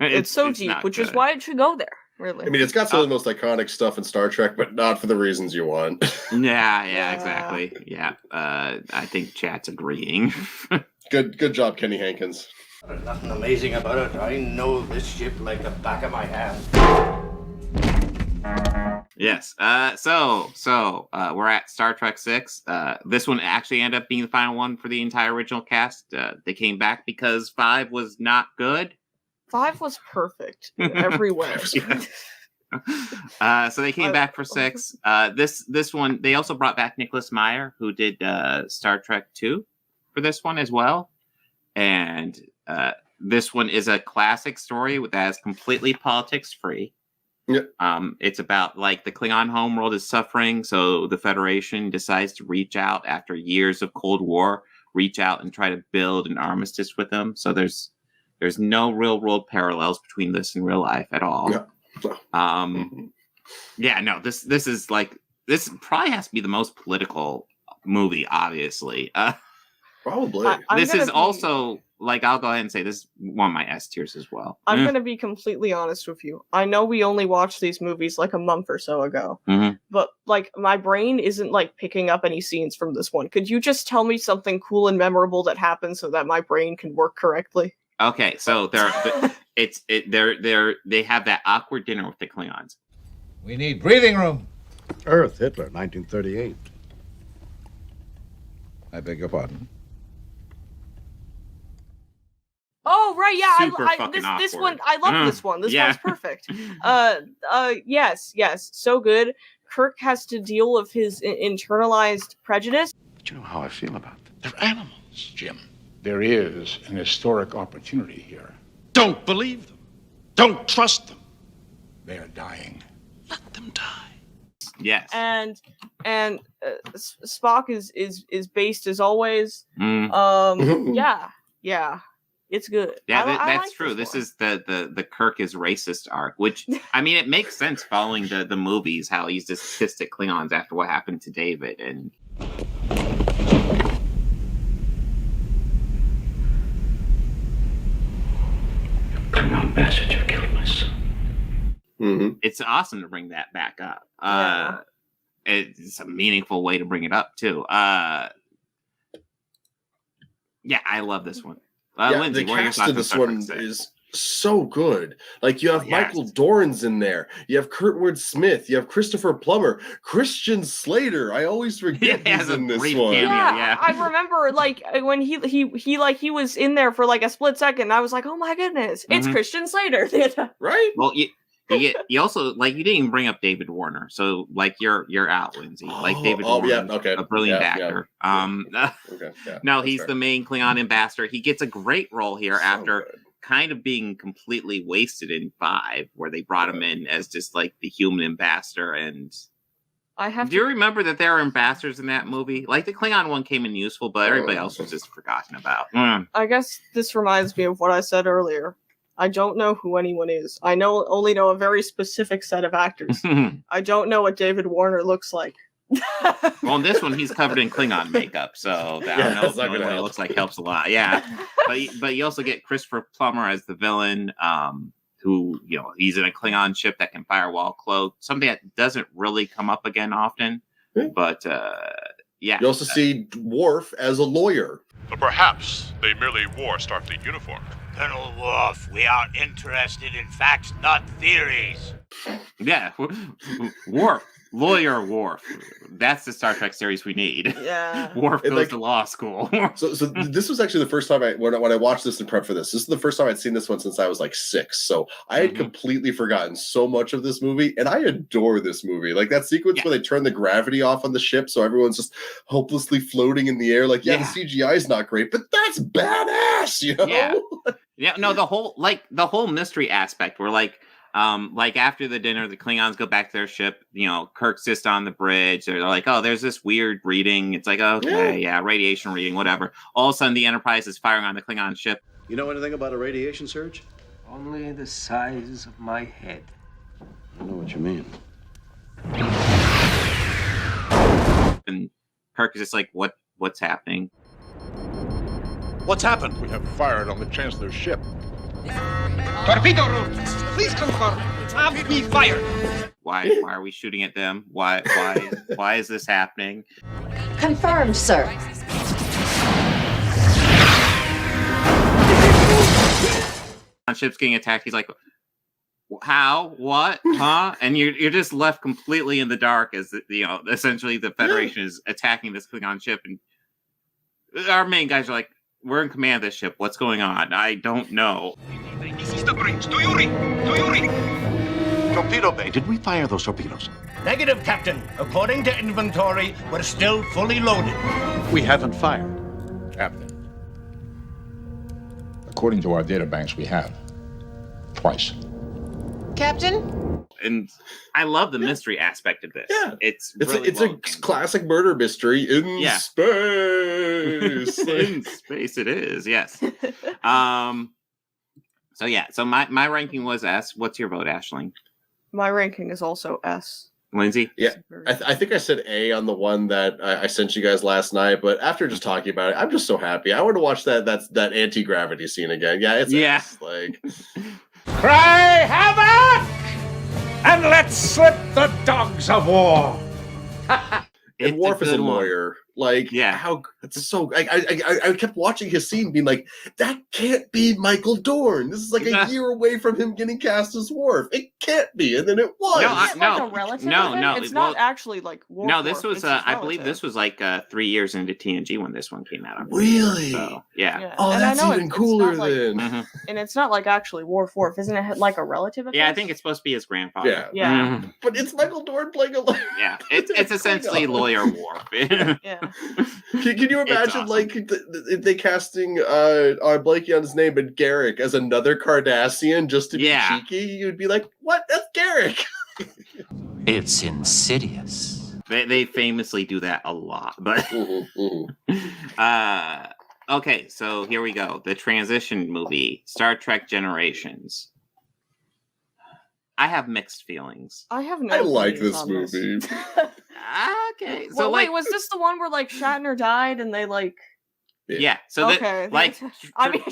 it's so deep, which is why it should go there. Really, I mean, it's got some of the most iconic stuff in Star Trek, but not for the reasons you want. Yeah, exactly. Yeah, I think chat's agreeing. Good job, Kenny Hankins. There's nothing amazing about it. I know this ship like the back of my hand. Yes. So we're at Star Trek 6. This one actually ended up being the final one for the entire original cast. They came back because 5 was not good. 5 was perfect in every way. So they came back for 6. This one, they also brought back Nicholas Meyer, who did Star Trek 2 for this one as well. And this one is a classic story that is completely politics free. Yep. It's about like the Klingon homeworld is suffering, so the Federation decides to reach out after years of Cold War, reach out and try to build an armistice with them. So there's There's no real world parallels between this and real life at all. This is like, this probably has to be the most political movie, obviously. Probably. This is also, like, I'll go ahead and say this is one of my S tiers as well. I'm going to be completely honest with you. I know we only watched these movies like a month or so ago, but like my brain isn't like picking up any scenes from this one. Could you just tell me something cool and memorable that happened so that my brain can work correctly? Okay, so they have that awkward dinner with the Klingons. We need breathing room. Earth, Hitler, 1938. I beg your pardon. Oh right, yeah. This awkward. one, I love this one. This one's perfect. Yes, so good. Kirk has to deal with his internalized prejudice. But you know how I feel about them. They're animals, Jim. There is an historic opportunity here. Don't believe them. Don't trust them. They are dying. Let them die. Yes. And Spock is based as always. Yeah. It's good. Yeah, that's like true. This is the Kirk is racist arc, which, I mean, it makes sense following the movies, how he's just pissed at Klingons after what happened to David. And Klingon messenger killed my son. It's awesome to bring that back up. It's a meaningful way to bring it up, too. I love this one. Lindsay, the cast of this one is so good. Like, you have Michael Dorn's in there. You have Kurtwood Smith. You have Christopher Plummer. Christian Slater. I always forget he's in this one. Yeah, I remember like when he was in there for like a split second. I was like, oh my goodness, it's Christian Slater. Right? Well, you also, like, you didn't even bring up David Warner, so like you're out, Lindsay. Like David Warner, a brilliant actor. No, he's the main Klingon ambassador. He gets a great role here after kind of being completely wasted in 5, where they brought him in as just like the human ambassador. And do you remember that there are ambassadors in that movie? Like, the Klingon one came in useful, but everybody else was just forgotten about. I guess this reminds me of what I said earlier. I don't know who anyone is. I only know a very specific set of actors. I don't know what David Warner looks like. Well, in this one, he's covered in Klingon makeup, so I don't know what he looks like helps a lot. Yeah, but you also get Christopher Plummer as the villain, who, you know, he's in a Klingon ship that can firewall cloak, something that doesn't really come up again often. But you also see Worf as a lawyer. But perhaps they merely wore Starfleet uniform. Colonel Worf, we are interested in facts, not theories. Yeah, Worf. Lawyer Worf. That's the Star Trek series we need. Yeah. Worf goes to law school. so this was actually the first time when I watched this and prep for this. This is the first time I'd seen this one since I was like 6. So I had completely forgotten so much of this movie, and I adore this movie. Like that sequence where they turn the gravity off on the ship, so everyone's just hopelessly floating in the air. Like, the CGI is not great, but that's badass, you know? Yeah. No, the whole mystery aspect where like after the dinner, the Klingons go back to their ship. You know, Kirk's just on the bridge. They're like, oh, there's this weird reading. It's like, okay, radiation reading, whatever. All of a sudden, the Enterprise is firing on the Klingon ship. You know anything about a radiation surge? Only the size of my head. I know what you mean. And Kirk is just like, what's happening? What's happened? We have fired on the Chancellor's ship. Torpedo room! Please confirm. Have me fired. Why are we shooting at them? Why is this happening? Confirmed, sir. On ship's getting attacked. He's like, how? What? Huh? And you're just left completely in the dark as essentially the Federation is attacking this Klingon ship, and our main guys are like, we're in command of this ship. What's going on? I don't know. This is the bridge. Do you read? Torpedo Bay, did we fire those torpedoes? Negative, Captain. According to inventory, we're still fully loaded. We haven't fired. Captain, according to our data banks, we have. Twice. Captain? And I love the mystery aspect of this. Yeah. It's a classic murder mystery in space. In space it is, yes. So yeah, so my ranking was S. What's your vote, Ashlene? My ranking is also S. Lindsay? Yeah, I think I said A on the one that I sent you guys last night, but after just talking about it, I'm just so happy. I want to watch that anti-gravity scene again. Yeah, it's S, like Cry havoc! And let's slip the dogs of war! And Worf is a lawyer. Like, how it's so. I kept watching his scene, being like, that can't be Michael Dorn. This is like a year away from him getting cast as Worf. It can't be, and then it was. It's not actually like Worf. No, this was. I believe this was like 3 years into TNG when this one came out. Really? So, yeah. Oh, that's even cooler then. And it's not like actually Worf. Isn't it like a relative of Yeah, I his? think it's supposed to be his grandfather. Yeah. But it's Michael Dorn playing a lawyer. Yeah, it's essentially lawyer Worf. Yeah. Can you imagine, awesome. like, they casting Blakey on his name, but Garrick as another Cardassian just to be cheeky? You'd be like, what? That's Garrick. It's insidious. They famously do that a lot, but okay, so here we go. The transition movie, Star Trek Generations. I have mixed feelings. I have no. I like this movie. Okay, so well, like, wait, was this the one where like Shatner died and they like? Yeah. So okay, like, I mean,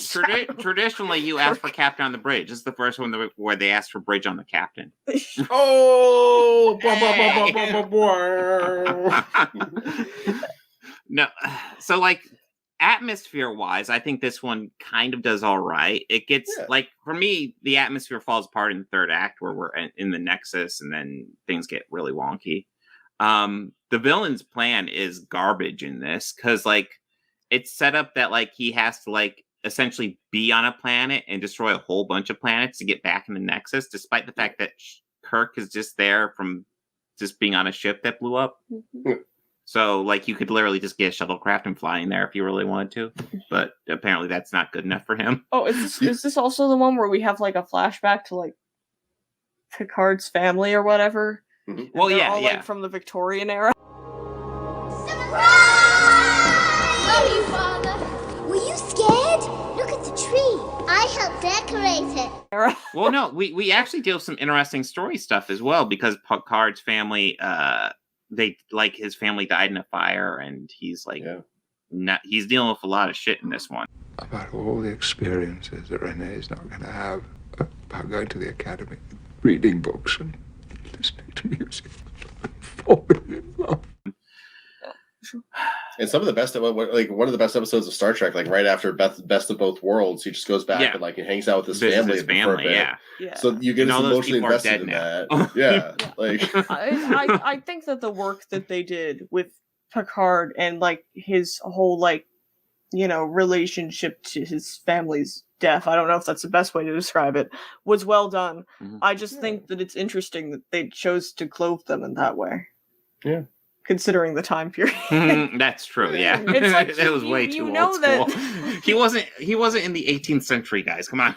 traditionally, you ask for captain on the bridge. This is the first one where they asked for bridge on the captain. Oh. No. So like, atmosphere wise, I think this one kind of does all right. It gets like, for me, the atmosphere falls apart in the third act where we're in the Nexus, and then things get really wonky. The villain's plan is garbage in this, because like, it's set up that like he has to like essentially be on a planet and destroy a whole bunch of planets to get back in the Nexus, despite the fact that Kirk is just there from just being on a ship that blew up. So like, you could literally just get a shuttlecraft and fly in there if you really wanted to, but apparently that's not good enough for him. Oh, is this also the one where we have like a flashback to like Picard's family or whatever? Well, They're yeah, all, like, from the Victorian era. Love you, Father. Were you scared? Look at the tree. I helped decorate it. Well, no, we actually deal with some interesting story stuff as well, because Picard's family, his family died in a fire, and he's like, he's dealing with a lot of shit in this one. About all the experiences that Renee's not going to have, about going to the academy, reading books, and listening to music, falling in love. And some of the best, like one of the best episodes of Star Trek, like right after Best of Both Worlds, he just goes back and like he hangs out with his family for a bit. Yeah. So you get emotionally invested in that. Like I think that the work that they did with Picard and like his whole like, you know, relationship to his family's death, I don't know if that's the best way to describe it, was well done. I just think that it's interesting that they chose to clothe them in that way. Yeah. Considering the time period. That's true, yeah. It's like, it was way too old school. He wasn't in the 18th century, guys. Come on.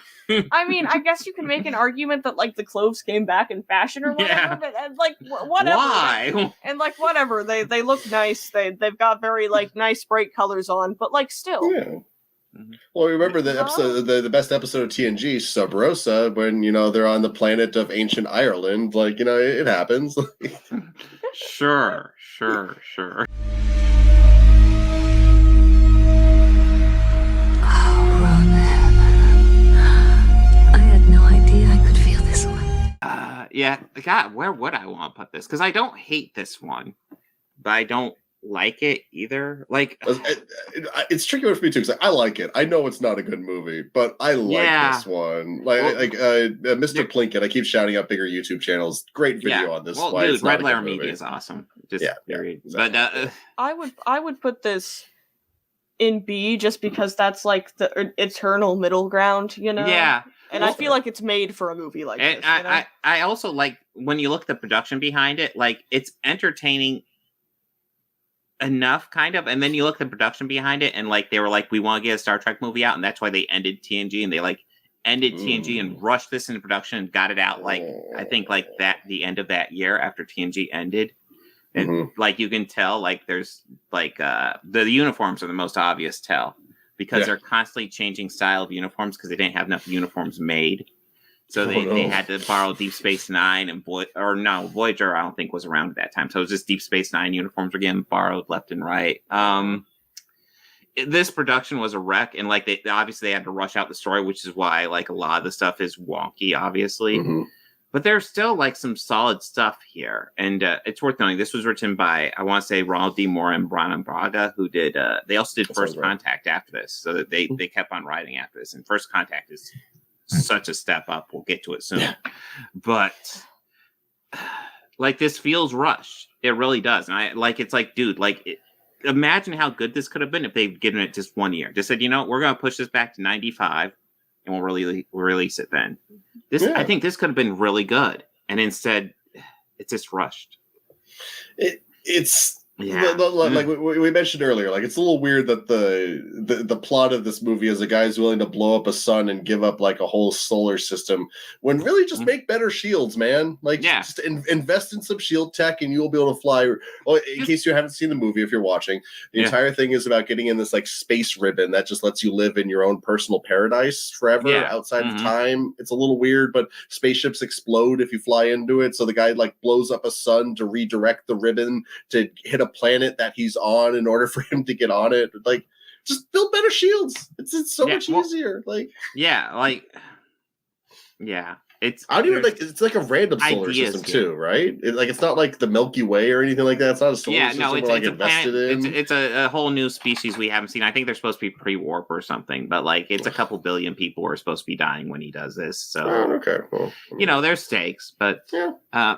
I mean, I guess you can make an argument that like the clothes came back in fashion or whatever, but and, like whatever. Why? And like whatever, they look nice. They've got very like nice bright colors on, but like still. Yeah. Well, remember the episode, the best episode of TNG, Sub Rosa, when they're on the planet of ancient Ireland. Like it happens. Sure. Oh, Ronan. I had no idea I could feel this way. Yeah. God, where would I want to put this? Because I don't hate this one, but I don't like it either. Like, it's tricky for me too, because I like it. I know it's not a good movie, but I like this one. Mr. Plinkett, I keep shouting out bigger YouTube channels. Great video on this. Well, dude, Red Letter Media is awesome. Just period. But I would put this in B just because that's like the eternal middle ground, Yeah. And I feel like it's made for a movie like this. I also like when you look at the production behind it, like it's entertaining enough, kind of, and then you look at the production behind it, and like they were like, we want to get a Star Trek movie out, and that's why they ended TNG, and they like ended TNG and rushed this into production and got it out like I think like that the end of that year after TNG ended. And like you can tell, like there's like the uniforms are the most obvious tell. because they're constantly changing style of uniforms because they didn't have enough uniforms made. So they had to borrow Deep Space Nine and Voyager I don't think was around at that time. So it was just Deep Space Nine uniforms were getting borrowed left and right. This production was a wreck, and like they obviously had to rush out the story, which is why like a lot of the stuff is wonky, obviously. But there's still like some solid stuff here, and it's worth noting. This was written by I want to say Ronald D. Moore and Brian Braga, who did. They also did First Contact after this, so that they kept on writing after this. And First Contact is such a step up. We'll get to it soon, but like this feels rushed. It really does, and I like. It's like, dude, like. Imagine how good this could have been if they'd given it just 1 year. Just said, we're going to push this back to 95 and we'll release it then. I think this could have been really good. And instead, it's just rushed. Like we mentioned earlier, like it's a little weird that the plot of this movie is a guy's willing to blow up a sun and give up like a whole solar system when really just make better shields, man. Like just invest in some shield tech and you'll be able to fly. Well, in case you haven't seen the movie, if you're watching, the entire thing is about getting in this like space ribbon that just lets you live in your own personal paradise forever outside of time. It's a little weird, but spaceships explode if you fly into it. So the guy like blows up a sun to redirect the ribbon to hit a planet that he's on in order for him to get on it. Like, just build better shields. It's so much easier. Like, it's it's like a random solar system too, right? It's not like the Milky Way or anything like that. It's not a solar system we're like invested in. It's a whole new species we haven't seen. I think they're supposed to be pre-warp or something, but like it's a couple billion people are supposed to be dying when he does this. So okay, well, there's stakes, but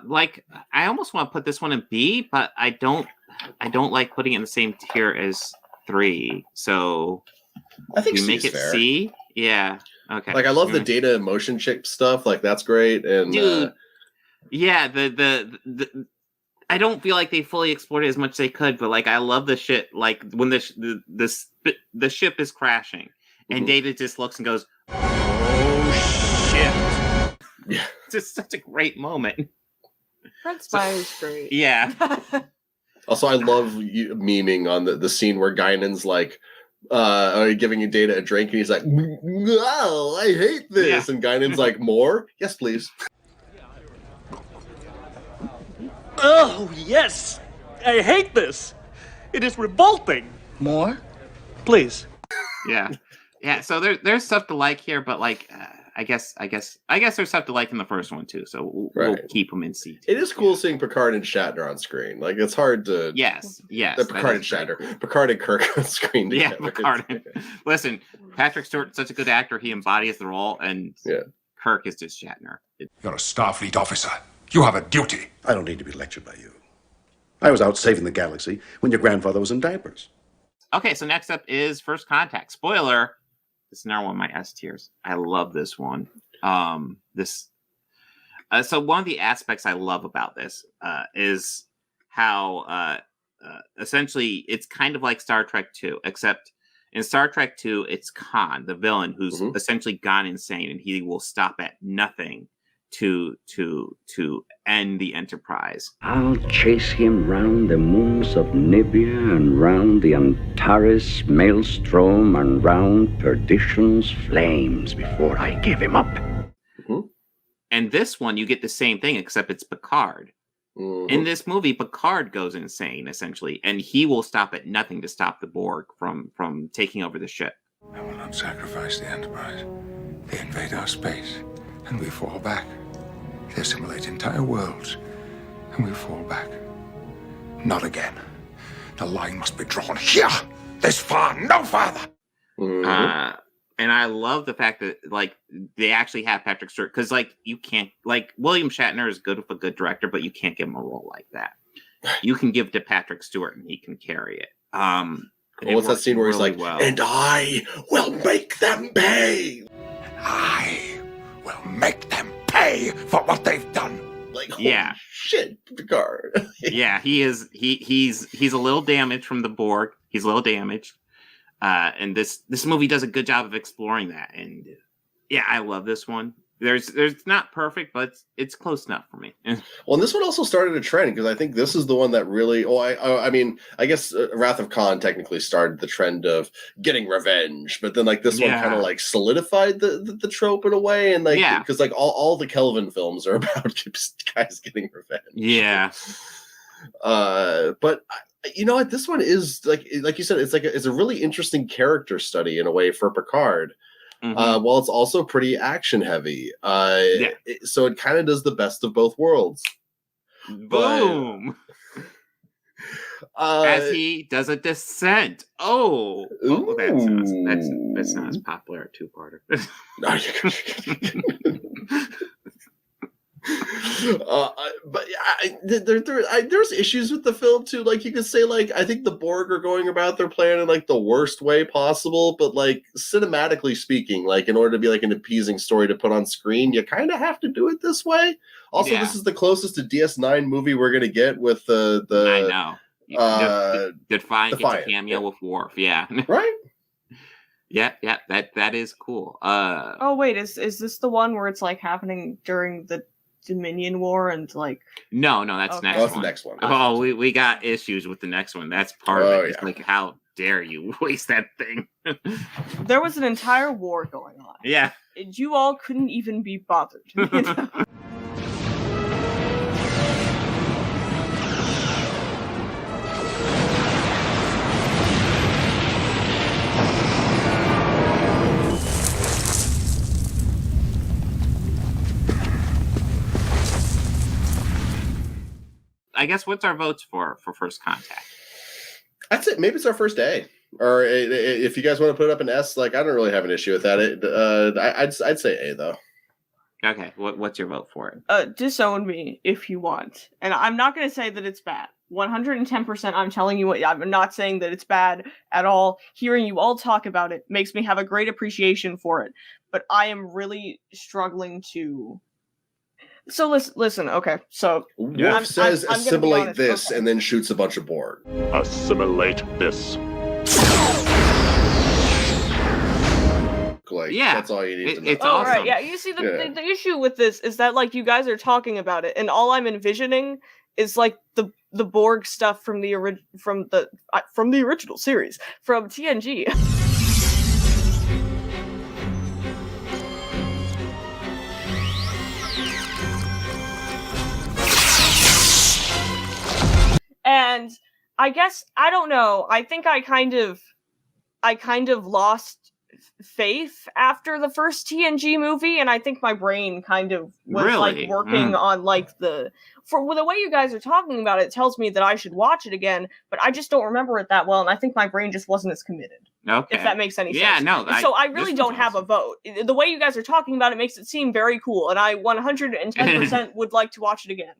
like I almost want to put this one in B, but I don't like putting it in the same tier as 3. So I think you make it fair. C. Yeah. Okay. Like I love the data and motion chip stuff. Like that's great. And dude, the I don't feel like they fully explored it as much as they could, but like I love the shit. Like when the ship is crashing and Data just looks and goes, "Oh shit!" Yeah, it's just such a great moment. Brent Spiner's great. Yeah. Also, I love memeing on the scene where Guinan's like. Giving you Data a drink, and he's like, "No, I hate this." And Guinan's like, "More? Yes, please." Oh, yes. I hate this. It is revolting. More? Please. Yeah. So there's stuff to like here, but like, I guess there's stuff to like in the first one too. So we'll keep them in C. It is cool seeing Picard and Shatner on screen. Like it's hard to. Yes. Picard and Shatner, cool. Picard and Kirk on screen. Together. Yeah, Picard. Listen, Patrick Stewart's such a good actor. He embodies the role, and Kirk is just Shatner. You're a Starfleet officer. You have a duty. I don't need to be lectured by you. I was out saving the galaxy when your grandfather was in diapers. Okay, so next up is First Contact. Spoiler. This is another one of my S tiers. I love this one. So one of the aspects I love about this is how essentially it's kind of like Star Trek 2, except in Star Trek 2, it's Khan, the villain, who's essentially gone insane, and he will stop at nothing to end the Enterprise. I'll chase him round the moons of Nibia and round the Antares maelstrom and round perdition's flames before I give him up. And this one, you get the same thing, except it's Picard. In this movie, Picard goes insane, essentially, and he will stop at nothing to stop the Borg from taking over the ship. I will not sacrifice the Enterprise. They invade our space, and we fall back. They assimilate entire worlds, and we fall back. Not again. The line must be drawn here, this far, no farther. And I love the fact that like they actually have Patrick Stewart, because like you can't, like William Shatner is good with a good director, but you can't give him a role like that. You can give to Patrick Stewart and he can carry it. What's that scene where he's like, "And I will make them pay. I will make them pay for what they've done." Like, holy shit, Picard. Yeah, he is. He's a little damaged from the Borg. He's a little damaged. And this movie does a good job of exploring that. And yeah, I love this one. There's not perfect, but it's close enough for me. Well, and this one also started a trend because I think this is the one that really. Oh, I mean, I guess Wrath of Khan technically started the trend of getting revenge, but then like this one kind of like solidified the trope in a way, and like because like all the Kelvin films are about guys getting revenge. Yeah. But you know what? This one is like you said, it's a really interesting character study in a way for Picard. While it's also pretty action heavy. So it kind of does the best of both worlds. Boom. As he does a descent. Oh, that's not as popular a two-parter. But there's issues with the film too. Like you could say, like I think the Borg are going about their plan in like the worst way possible, but like cinematically speaking, like in order to be like an appeasing story to put on screen, you kind of have to do it this way. Also, this is the closest to DS9 movie we're gonna get with the I know. Defiant gets a cameo with Worf. Yeah. Right. Yeah, that is cool. Oh wait, is this the one where it's like happening during the Dominion War and like No, that's next one. That's the next one. Oh, we got issues with the next one. That's part of it. It's like, how dare you waste that thing? There was an entire war going on. Yeah. And you all couldn't even be bothered. I guess what's our votes for First Contact? That's it. Maybe it's our first A. Or if you guys want to put it up an S, like I don't really have an issue with that. I'd say A though. Okay, what's your vote for it? Disown me if you want, and I'm not going to say that it's bad. 110%. I'm telling you what. I'm not saying that it's bad at all. Hearing you all talk about it makes me have a great appreciation for it, but I am really struggling to. So listen. Okay, so Worf says assimilate this, and then shoots a bunch of Borg. Assimilate this. Like, that's all you need to know. It's awesome. Right, yeah. You see, the issue with this is that like you guys are talking about it, and all I'm envisioning is like the Borg stuff from the original series from TNG. And I guess I don't know. I think I kind of lost faith after the first TNG movie, and I think my brain kind of was like working on like the way you guys are talking about it tells me that I should watch it again, but I just don't remember it that well, and I think my brain just wasn't as committed. Okay. If that makes any sense. Yeah, no. So I really don't have a vote. The way you guys are talking about it makes it seem very cool, and I 110% would like to watch it again.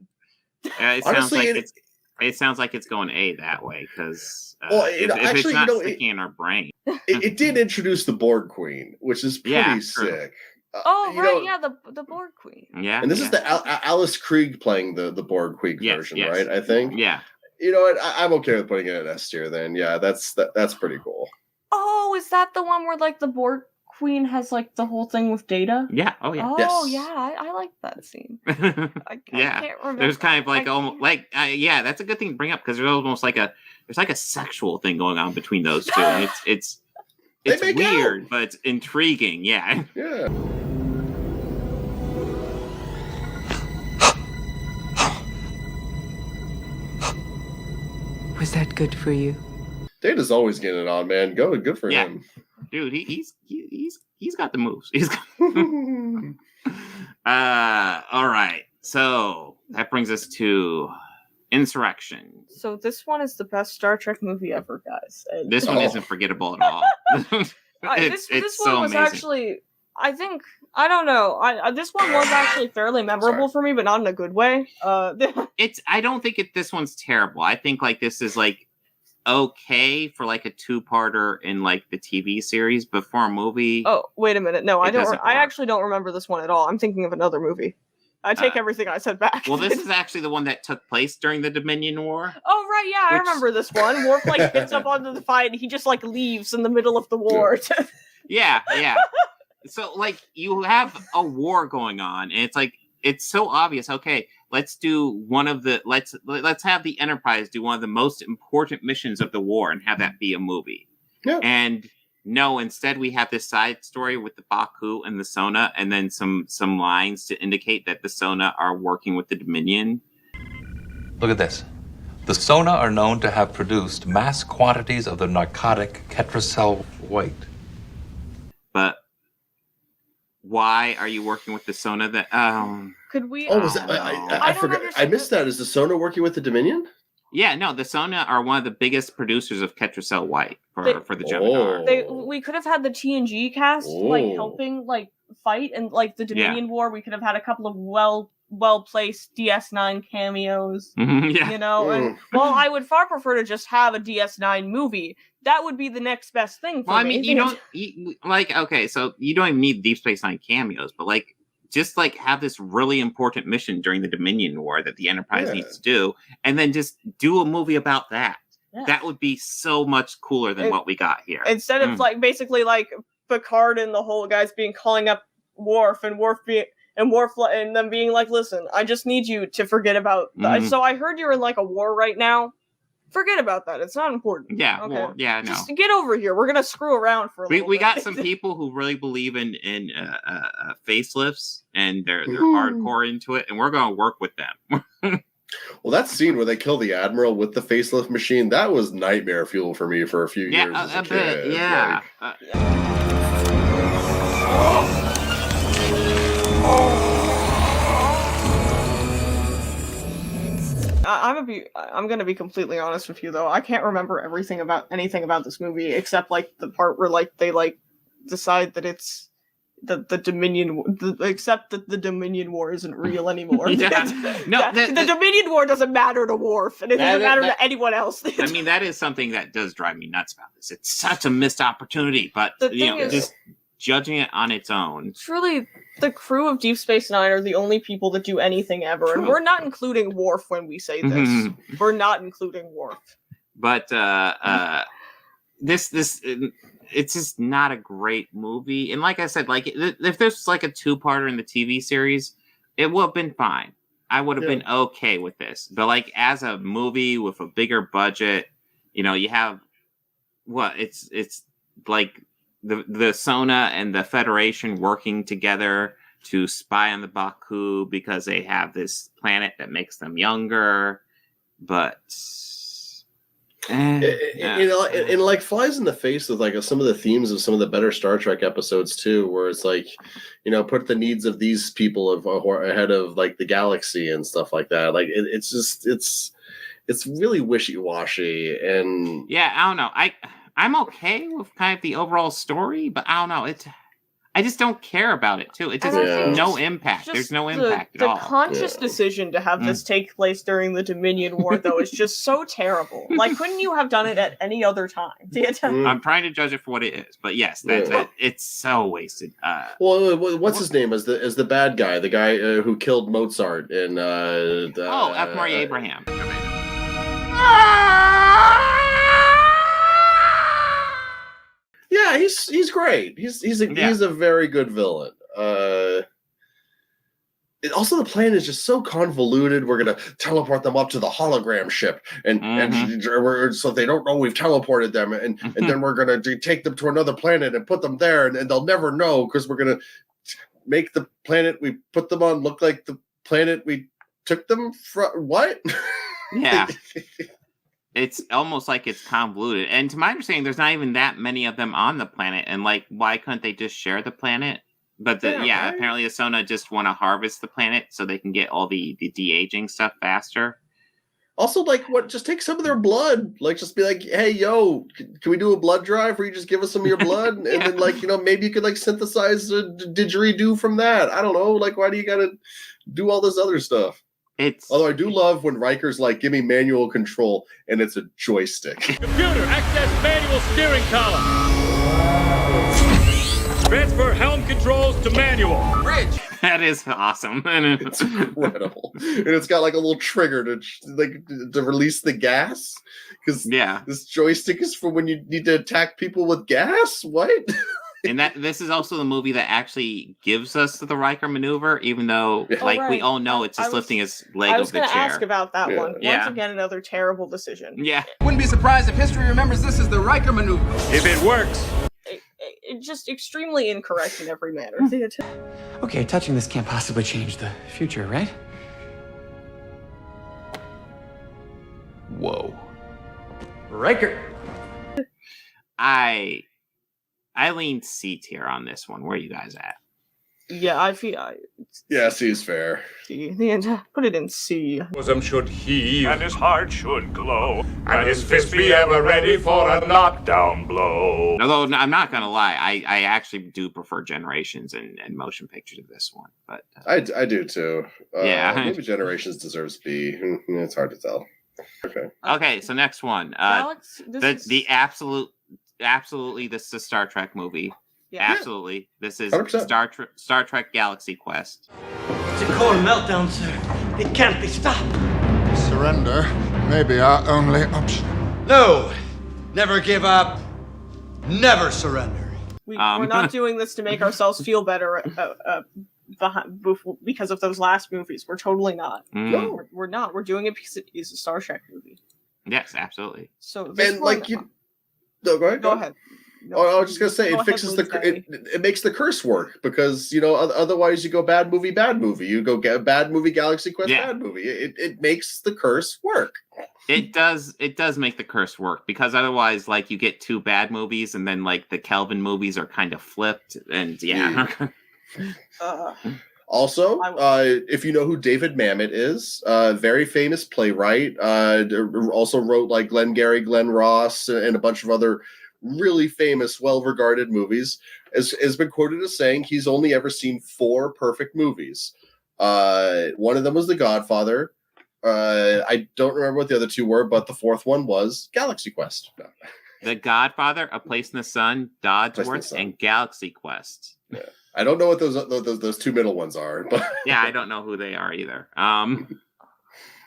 It sounds like it's going A that way because if it's not sticking in our brain. It did introduce the Borg Queen, which is pretty sick. The Borg Queen. Yeah, and this is the Alice Krige playing the Borg Queen version, right? I think. Yeah. You know what? I'm okay with putting it in S tier. Then, yeah, that's pretty cool. Oh, is that the one where like the Borg Queen has like the whole thing with Data? Yeah. Oh yeah. Oh yeah. I like that scene. I can't remember. There's kind of like almost like that's a good thing to bring up because there's almost like a sexual thing going on between those two. And it's weird, but it's intriguing. Yeah. Yeah. Was that good for you? Data's always getting it on, man. Good for him. Dude, he's got the moves. He's got... all right. So that brings us to Insurrection. So this one is the best Star Trek movie ever, guys. This one isn't forgettable at all. This one so was amazing. actually, I think, I don't know. This one was actually fairly memorable for me, but not in a good way. I don't think this one's terrible. I think like this is like okay for like a two-parter in like the TV series, but for a movie. Oh, wait a minute. No, I don't. I actually don't remember this one at all. I'm thinking of another movie. I take everything I said back. Well, this is actually the one that took place during the Dominion War. Oh, right, yeah, I remember this one. Worf, like, gets up onto the fight, and he just, like, leaves in the middle of the war. Yeah. So, like, you have a war going on, and it's so obvious. Okay, let's do let's have the Enterprise do one of the most important missions of the war, and have that be a movie. Yeah. And no, instead we have this side story with the Baku and the Sona, and then some lines to indicate that the Sona are working with the Dominion. Look at this. The Sona are known to have produced mass quantities of the narcotic Ketracel white. But why are you working with the Sona? That could we? Oh, was that? I forgot. I missed that. Is the Sona working with the Dominion? Yeah, no. The Sona are one of the biggest producers of Ketracel white for the Jem'Hadar. We could have had the TNG cast helping fight, and the Dominion War. We could have had a couple of well placed DS9 cameos. Yeah. And while I would far prefer to just have a DS9 movie, that would be the next best thing for me. I mean, you don't okay, so you don't even need Deep Space Nine cameos, but just have this really important mission during the Dominion War that the Enterprise needs to do, and then just do a movie about that. Yeah. That would be so much cooler than what we got here. Instead of basically Picard and the whole guys calling up Worf and Worf and them being like, listen, I just need you to forget about that. So I heard you're in a war right now. Forget about that. It's not important. Yeah. Okay. Well, yeah. No. Just get over here. We're gonna screw around for a little bit. We got some people who really believe in facelifts, and they're hardcore into it, and we're gonna work with them. Well, that scene where they kill the Admiral with the facelift machine, that was nightmare fuel for me for a few years as a kid. Yeah. I'm gonna be completely honest with you though. I can't remember anything about this movie except the part where they decide that it's the Dominion, except that the Dominion War isn't real anymore. The Dominion War doesn't matter to Worf, and it doesn't matter to anyone else. I mean, that is something that does drive me nuts about this. It's such a missed opportunity, but just judging it on its own. Truly, the crew of Deep Space Nine are the only people that do anything ever, and we're not including Worf when we say this. We're not including Worf. But this it's just not a great movie. And like I said, if there's a two-parter in the TV series, it would have been fine. I would have been okay with this. But as a movie with a bigger budget, you have it's the Sona and the Federation working together to spy on the Baku because they have this planet that makes them younger, but it flies in the face with some of the themes of some of the better Star Trek episodes too, where it's put the needs of these people ahead of the galaxy and stuff like that. It's really wishy-washy, and I don't know. I'm okay with kind of the overall story, but I don't know. I just don't care about it too. It just has no impact. There's no impact at all. The conscious decision to have this take place during the Dominion War, though, is just so terrible. Couldn't you have done it at any other time? I'm trying to judge it for what it is, but yes, that's it. It's so wasted. What's his name as the bad guy? The guy who killed Mozart in F. Murray Abraham. Yeah, he's great. He's a very good villain. Also, the plan is just so convoluted. We're gonna teleport them up to the hologram ship, and so they don't know we've teleported them, and then we're gonna take them to another planet and put them there, and they'll never know because we're gonna make the planet we put them on look like the planet we took them from. What? Yeah. It's almost like it's convoluted. And to my understanding, there's not even that many of them on the planet. And why couldn't they just share the planet? But apparently the Sona just want to harvest the planet so they can get all the de-aging stuff faster. Also, just take some of their blood. Just be hey, yo, can we do a blood drive where you just give us some of your blood? And then, maybe you could, synthesize a didgeridoo from that. I don't know. Why do you got to do all this other stuff? Although I do love when Riker's give me manual control, and it's a joystick. Computer, access manual steering column. Transfer helm controls to manual. Bridge. That is awesome. It's incredible. And it's got a little trigger to release the gas. Because this joystick is for when you need to attack people with gas? What? And this is also the movie that actually gives us the Riker maneuver, even though we all know it's just lifting his leg of the chair. I was going to ask about that one. Yeah. Once again, another terrible decision. Yeah. Wouldn't be surprised if history remembers this as the Riker maneuver. If it works. It's just extremely incorrect in every manner. Okay, touching this can't possibly change the future, right? Whoa. Riker. I lean C tier on this one. Where are you guys at? Yeah, I feel. Yeah, C is fair. C. Put it in C. Bosom should heave, and his heart should glow, and his fist be ever ready for a knockdown blow. Although I'm not gonna lie, I actually do prefer Generations and Motion Picture to this one. But I do too. Yeah, maybe Generations deserves B. It's hard to tell. Okay, so next one. Absolutely, this is a Star Trek movie. Yeah. Absolutely, this is 100%. Star Trek Galaxy Quest. It's a core meltdown, sir. It can't be stopped. Surrender may be our only option. No! Never give up. Never surrender. We're not doing this to make ourselves feel better because of those last movies. We're totally not. No, we're not. We're doing it because it is a Star Trek movie. Yes, absolutely. So this one, No, go ahead. Go ahead. No, I was just gonna say it fixes it makes the curse work because otherwise you go bad movie. You go get bad movie Galaxy Quest bad movie. It makes the curse work. It does make the curse work because otherwise you get two bad movies and then the Kelvin movies are kind of flipped and Also, if you know who David Mamet is, very famous playwright, also wrote Glengarry Glen Ross and a bunch of other really famous, well-regarded movies, has been quoted as saying he's only ever seen 4 perfect movies. One of them was The Godfather. I don't remember what the other 2 were, but the 4th one was Galaxy Quest. No. The Godfather, A Place in the Sun, Dodsworth, and Galaxy Quest. Yeah. I don't know what those 2 middle ones are, but yeah, I don't know who they are either.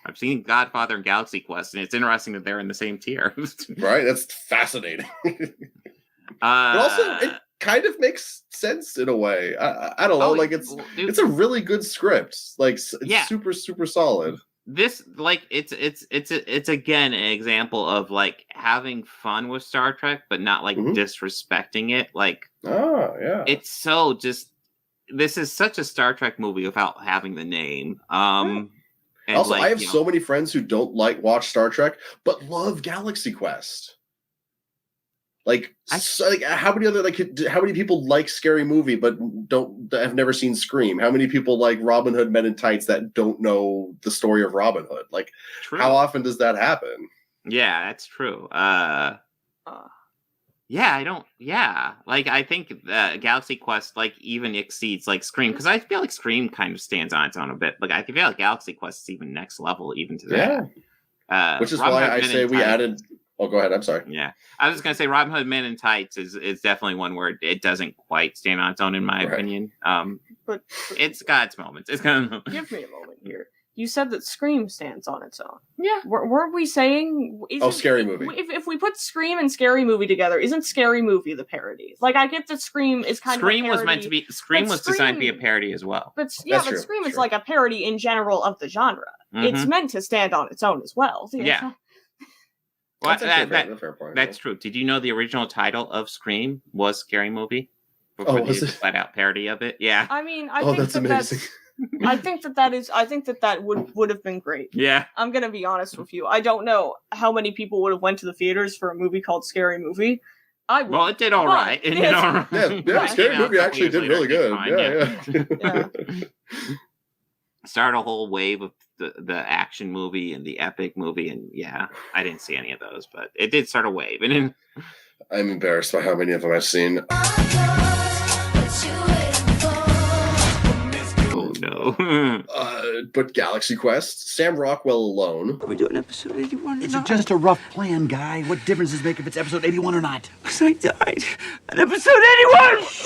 I've seen Godfather and Galaxy Quest, and it's interesting that they're in the same tier. Right? That's fascinating. But also, it kind of makes sense in a way. I don't know. It's a really good script. It's super, super solid. This it's again an example of having fun with Star Trek, but not disrespecting it. It's so just. This is such a Star Trek movie without having the name. And also, I have so many friends who don't watch Star Trek, but love Galaxy Quest. How many people like Scary Movie but have never seen Scream? How many people like Robin Hood Men in Tights that don't know the story of Robin Hood? How often does that happen? Yeah, that's true. I think Galaxy Quest even exceeds Scream because I feel Scream kind of stands on its own a bit. I feel like Galaxy Quest is even next level even to that. Yeah. Which is why I say we added. Oh, go ahead. I'm sorry. Yeah, I was just gonna say Robin Hood Men in Tights is definitely one where it doesn't quite stand on its own in my opinion. But it's got its moments. It's gonna give me a moment here. You said that Scream stands on its own. Yeah. Weren't we saying... Scary Movie. If we put Scream and Scary Movie together, isn't Scary Movie the parody? I get that Scream is kind of a parody. Was meant to be... Scream was designed to be a parody as well. But Scream is a parody in general of the genre. Mm-hmm. It's meant to stand on its own as well. Yeah. Well, that's true. Did you know the original title of Scream was Scary Movie? Before was it? Flat out parody of it? Yeah. I mean, I think that's amazing. I think that would have been great. Yeah. I'm gonna be honest with you. I don't know how many people would have went to the theaters for a movie called Scary Movie. Well, it did all right. Yeah, Scary Movie actually did really good. Yeah. Started a whole wave of the action movie and the epic movie, and I didn't see any of those, but it did start a wave. And I'm embarrassed by how many of them I've seen. No. But Galaxy Quest, Sam Rockwell alone. Are we doing episode 81 or not? It's just a rough plan, guy. What difference does it make if it's episode 81 or not? Because I died at episode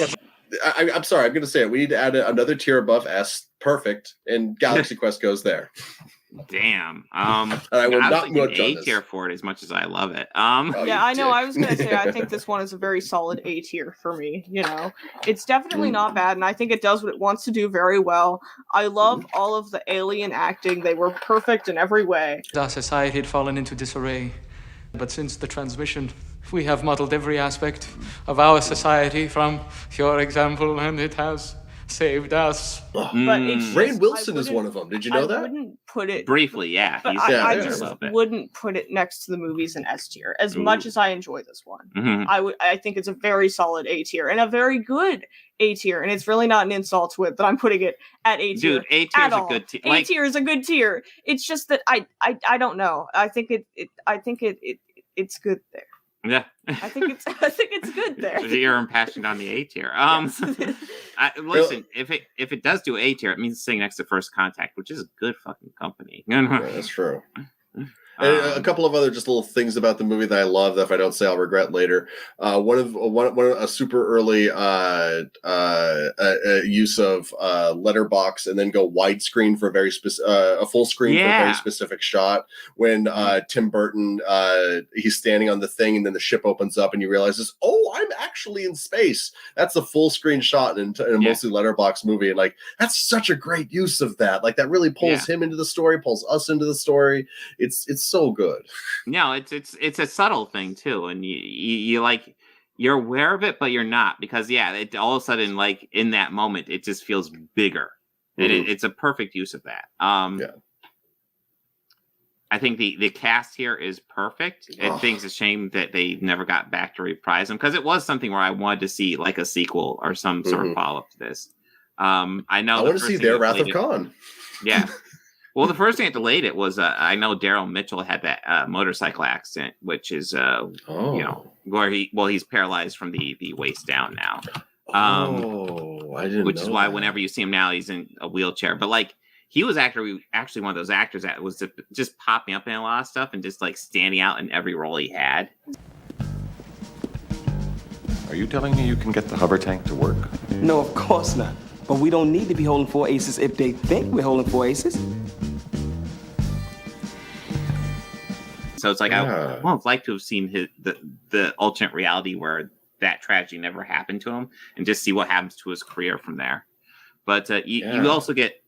81! I'm sorry, I'm going to say it. We need to add another tier above S. Perfect. And Galaxy Quest goes there. Damn. I will not much on A this. tier for it as much as I love it. Yeah, I know. I was gonna say I think this one is a very solid A tier for me. You know, it's definitely not bad, and I think it does what it wants to do very well. I love all of the alien acting; they were perfect in every way. Our society had fallen into disarray, but since the transmission, we have modeled every aspect of our society from your example, and it has saved us. But it's just, Rainn Wilson is one of them. Did you know that? I wouldn't put it briefly. Yeah, but I just wouldn't put it next to the movies in S tier. As much as I enjoy this one, I think it's a very solid A tier and a very good A tier. And it's really not an insult to it that I'm putting it at A tier. Dude, A tier is a good tier. A tier is a good tier. It's just that I don't know. I think it's good there. Yeah, I think it's good there. You're impassioned on the A tier. Listen, if it does do A tier, it means it's sitting next to First Contact, which is a good fucking company. Yeah, that's true. And a couple of other just little things about the movie that I love that if I don't say I'll regret later. One of a super early use of letterbox and then go widescreen for a full screen for a very specific shot when Tim Burton he's standing on the thing and then the ship opens up and you realize I'm actually in space. That's a full screen shot in a mostly letterbox movie, and like that's such a great use of that. Like that really pulls him into the story, pulls us into the story. It's so good. No, it's a subtle thing too, and you like you're aware of it, but you're not because it all of a sudden like in that moment it just feels bigger. And it's a perfect use of that. I think the cast here is perfect. I think it's a shame that they never got back to reprise them because it was something where I wanted to see like a sequel or some sort of follow up to this. I know I want to see their Wrath of Khan. Yeah. Well, the first thing that delayed it was I know Daryl Mitchell had that motorcycle accident, which is where he's paralyzed from the waist down now. I didn't. Which is why whenever you see him now, he's in a wheelchair. But like he was actually one of those actors that was just popping up in a lot of stuff and just like standing out in every role he had. Are you telling me you can get the hover tank to work? No, of course not. But we don't need to be holding 4 aces if they think we're holding 4 aces. So it's like I would like to have seen the alternate reality where that tragedy never happened to him, and just see what happens to his career from there. But you also get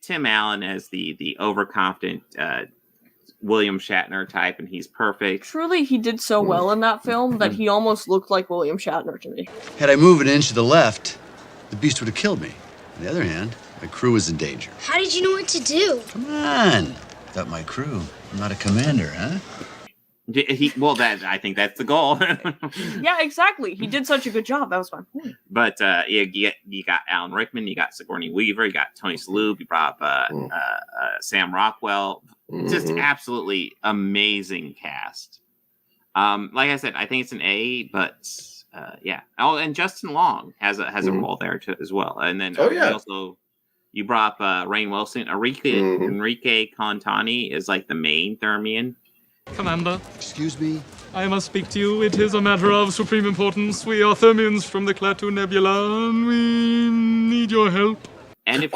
Tim Allen as the overconfident William Shatner type, and he's perfect. Truly, he did so well in that film that he almost looked like William Shatner to me. Had I moved an inch to the left, the beast would have killed me. On the other hand, my crew was in danger. How did you know what to do? Come on. Got my crew. I'm not a commander, huh? I think that's the goal. Yeah, exactly. He did such a good job. That was my point. But you got Alan Rickman, you got Sigourney Weaver, you got Tony Shalhoub, you brought up Sam Rockwell. Just absolutely amazing cast. Like I said, I think it's an A, but Oh, and Justin Long has a role there too as well. And then you brought up Rainn Wilson. Enrique Contani is like the main Thermian. Commander. Excuse me? I must speak to you. It is a matter of supreme importance. We are Thermians from the Klaatu Nebula, and we need your help. And if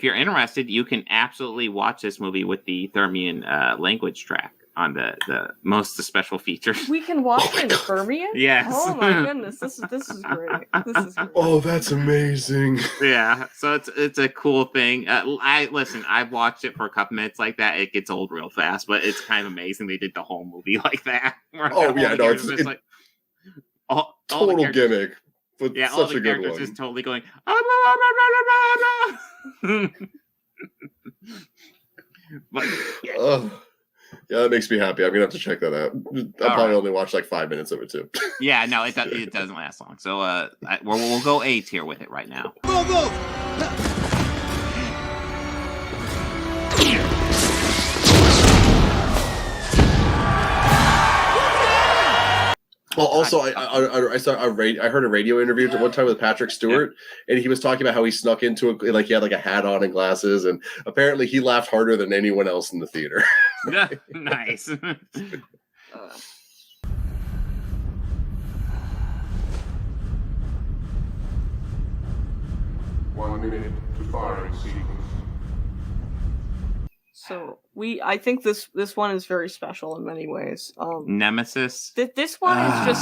you're interested, you can absolutely watch this movie with the Thermian language track on the most the special features. We can watch it in Thermian? Yes. Oh my goodness, this is great. This is great. Oh, that's amazing. Yeah, so it's a cool thing. I've watched it for a couple minutes like that. It gets old real fast, but it's kind of amazing they did the whole movie like that. It's like total gimmick. But yeah, such all the a good characters one. just totally going. But yeah, that makes me happy. I'm gonna have to check that out. I'll probably only watch like 5 minutes of it too. Yeah, no, it doesn't last long. So we'll go A tier with it right now. Go! Well, also, I heard a radio interview one time with Patrick Stewart, and he was talking about how he snuck into it, like he had like a hat on and glasses, and apparently he laughed harder than anyone else in the theater. Nice. 1 minute to firing sequence. So I think this one is very special in many ways. Nemesis. This one is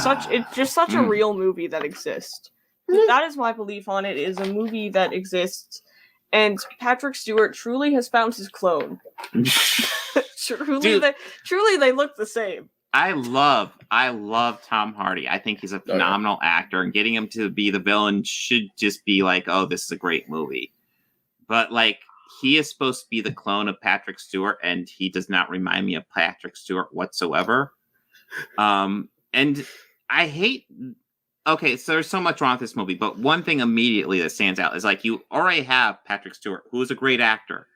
just such a real movie that exists. That is my belief on it. Is a movie that exists, and Patrick Stewart truly has found his clone. Truly, they look the same. I love Tom Hardy. I think he's a phenomenal actor, and getting him to be the villain should just be like, oh, this is a great movie. But like, he is supposed to be the clone of Patrick Stewart, and he does not remind me of Patrick Stewart whatsoever. And I hate. Okay, so there's so much wrong with this movie, but one thing immediately that stands out is like, you already have Patrick Stewart, who is a great actor.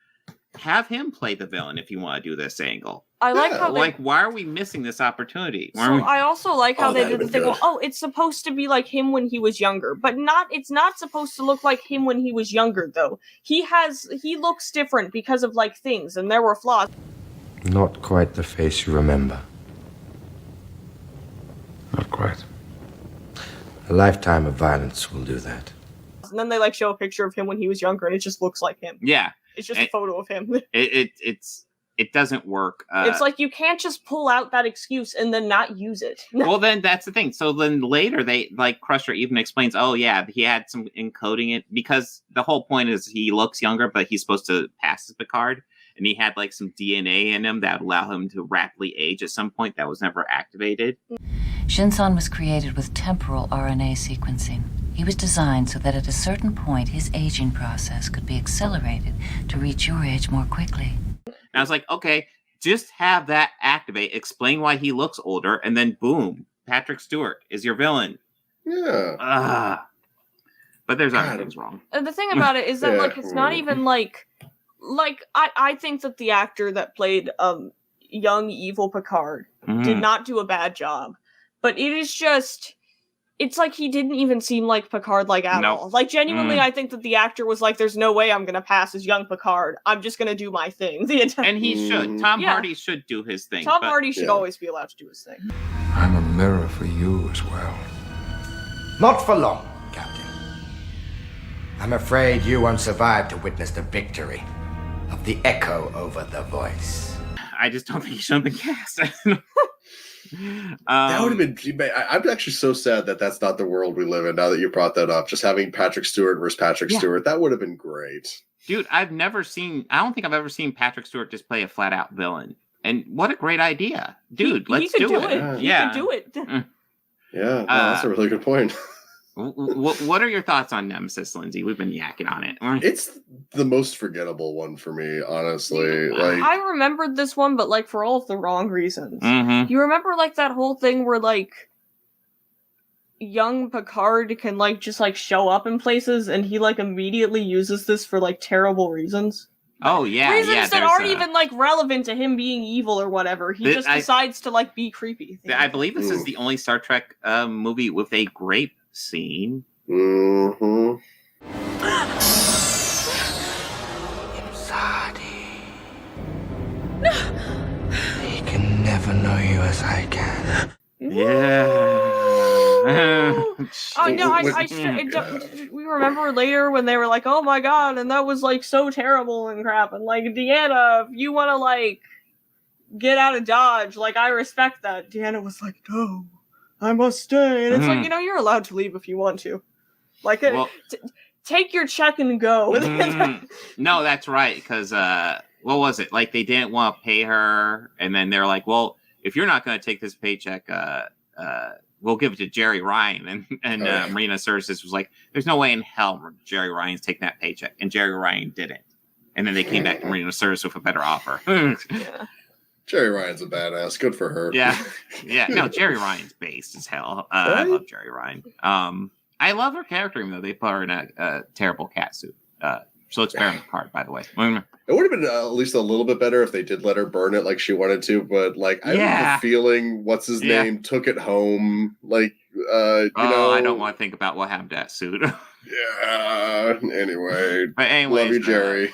Have him play the villain if you want to do this angle. I like how why are we missing this opportunity? I also like how they did the thing. Oh, it's supposed to be like him when he was younger, but it's not supposed to look like him when he was younger though. He looks different because of like things, and there were flaws. Not quite the face you remember. Not quite. A lifetime of violence will do that. And then they like show a picture of him when he was younger, and it just looks like him. Yeah. It's just a photo of him. It doesn't work. It's like you can't just pull out that excuse and then not use it. Well, then that's the thing. So then later they like Crusher even explains, oh yeah, he had some encoding it because the whole point is he looks younger, but he's supposed to pass as Picard, and he had like some DNA in him that would allow him to rapidly age at some point that was never activated. Shinson was created with temporal RNA sequencing. He was designed so that at a certain point, his aging process could be accelerated to reach your age more quickly. And I was like, okay, just have that activate, explain why he looks older, and then boom, Patrick Stewart is your villain. Yeah. But there's other things wrong. The thing about it is that like it's not even like I think that the actor that played young evil Picard did not do a bad job. But it is just, it's like he didn't even seem like Picard at all. Like, genuinely, I think that the actor was like, there's no way I'm going to pass as young Picard. I'm just going to do my thing. And he should. Tom Hardy should do his thing. Tom Hardy should always be allowed to do his thing. I'm a mirror for you as well. Not for long, Captain. I'm afraid you won't survive to witness the victory of the echo over the voice. I just don't think he should have been cast. That would have been. I'm actually so sad that that's not the world we live in. Now that you brought that up, just having Patrick Stewart versus Patrick Stewart, that would have been great. Dude, I don't think I've ever seen Patrick Stewart just play a flat out villain. And what a great idea, dude! Let's do it. He could do it. Yeah, that's a really good point. What are your thoughts on Nemesis, Lindsay? We've been yakking on it. It's the most forgettable one for me, honestly. Like, I remembered this one, but like for all of the wrong reasons. Mm-hmm. You remember like that whole thing where like young Picard can like just like show up in places, and he like immediately uses this for like terrible reasons. Oh yeah, reasons that aren't even like relevant to him being evil or whatever. He just decides to like be creepy. I believe this is the only Star Trek movie with a grape scene. Mm-hmm. He can never know you as I can. Yeah. Oh no! We remember later when they were like, "Oh my god," and that was like so terrible and crap. And like, Deanna, if you want to like get out of Dodge, like I respect that. Deanna was like, "No, I must stay," and it's like, you're allowed to leave if you want to. Like, take your check and go. No, that's right. Because what was it? Like they didn't want to pay her, and then they're like, "Well, if you're not going to take this paycheck, we'll give it to Jerry Ryan." And Marina Sirtis was like, "There's no way in hell Jerry Ryan's taking that paycheck," and Jerry Ryan didn't. And then they came back to Marina Sirtis with a better offer. Jerry Ryan's a badass. Good for her. Yeah. No, Jerry Ryan's based as hell. I love Jerry Ryan. I love her character, even though they put her in a terrible cat suit. So it's Baron Picard, by the way. It would have been at least a little bit better if they did let her burn it like she wanted to, but like I have a feeling what's his name took it home. Like I don't want to think about what happened to that suit. Yeah. Anyway. But anyways, love you, Jerry.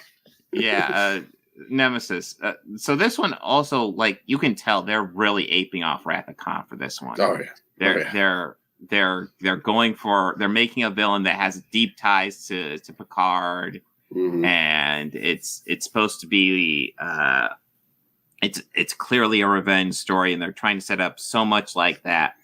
Nemesis. So this one also, like, you can tell they're really aping off Wrath of Khan for this one. Oh yeah. They're making a villain that has deep ties to Picard. and it's supposed to be it's clearly a revenge story, and they're trying to set up so much like that.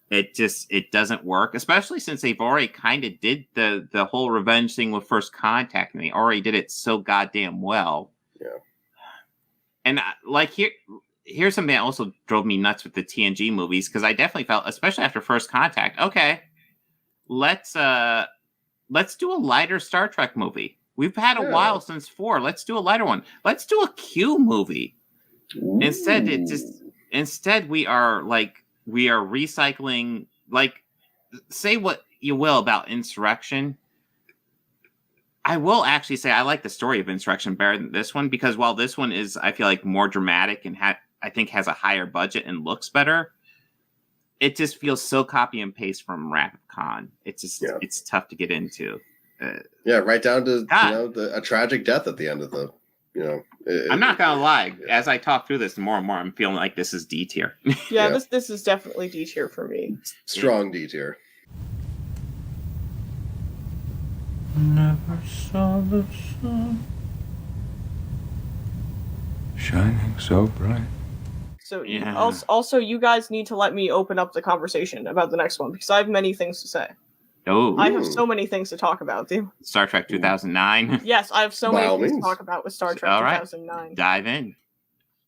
It doesn't work, especially since they've already kind of did the whole revenge thing with First Contact, and they already did it so goddamn well. Yeah. And here's something that also drove me nuts with the TNG movies, because I definitely felt, especially after First Contact, okay, let's do a lighter Star Trek movie. We've had a while since 4. Let's do a lighter one. Let's do a Q movie. Ooh. Instead we are recycling, like, say what you will about Insurrection. I will actually say I like the story of Insurrection better than this one, because while this one is, I feel like, more dramatic and I think has a higher budget and looks better, it just feels so copy and paste from Wrath of Khan. It's just it's tough to get into. Right down to a tragic death at the end of the. I'm not gonna lie. As I talk through this, more and more, I'm feeling like this is D tier. This is definitely D tier for me. Strong D tier. Never saw the sun shining so bright. So also, you guys need to let me open up the conversation about the next one, because I have many things to say. Oh, I have so many things to talk about, dude. Star Trek 2009. Yes, I have so many things to talk about with Star Trek 2009. Dive in.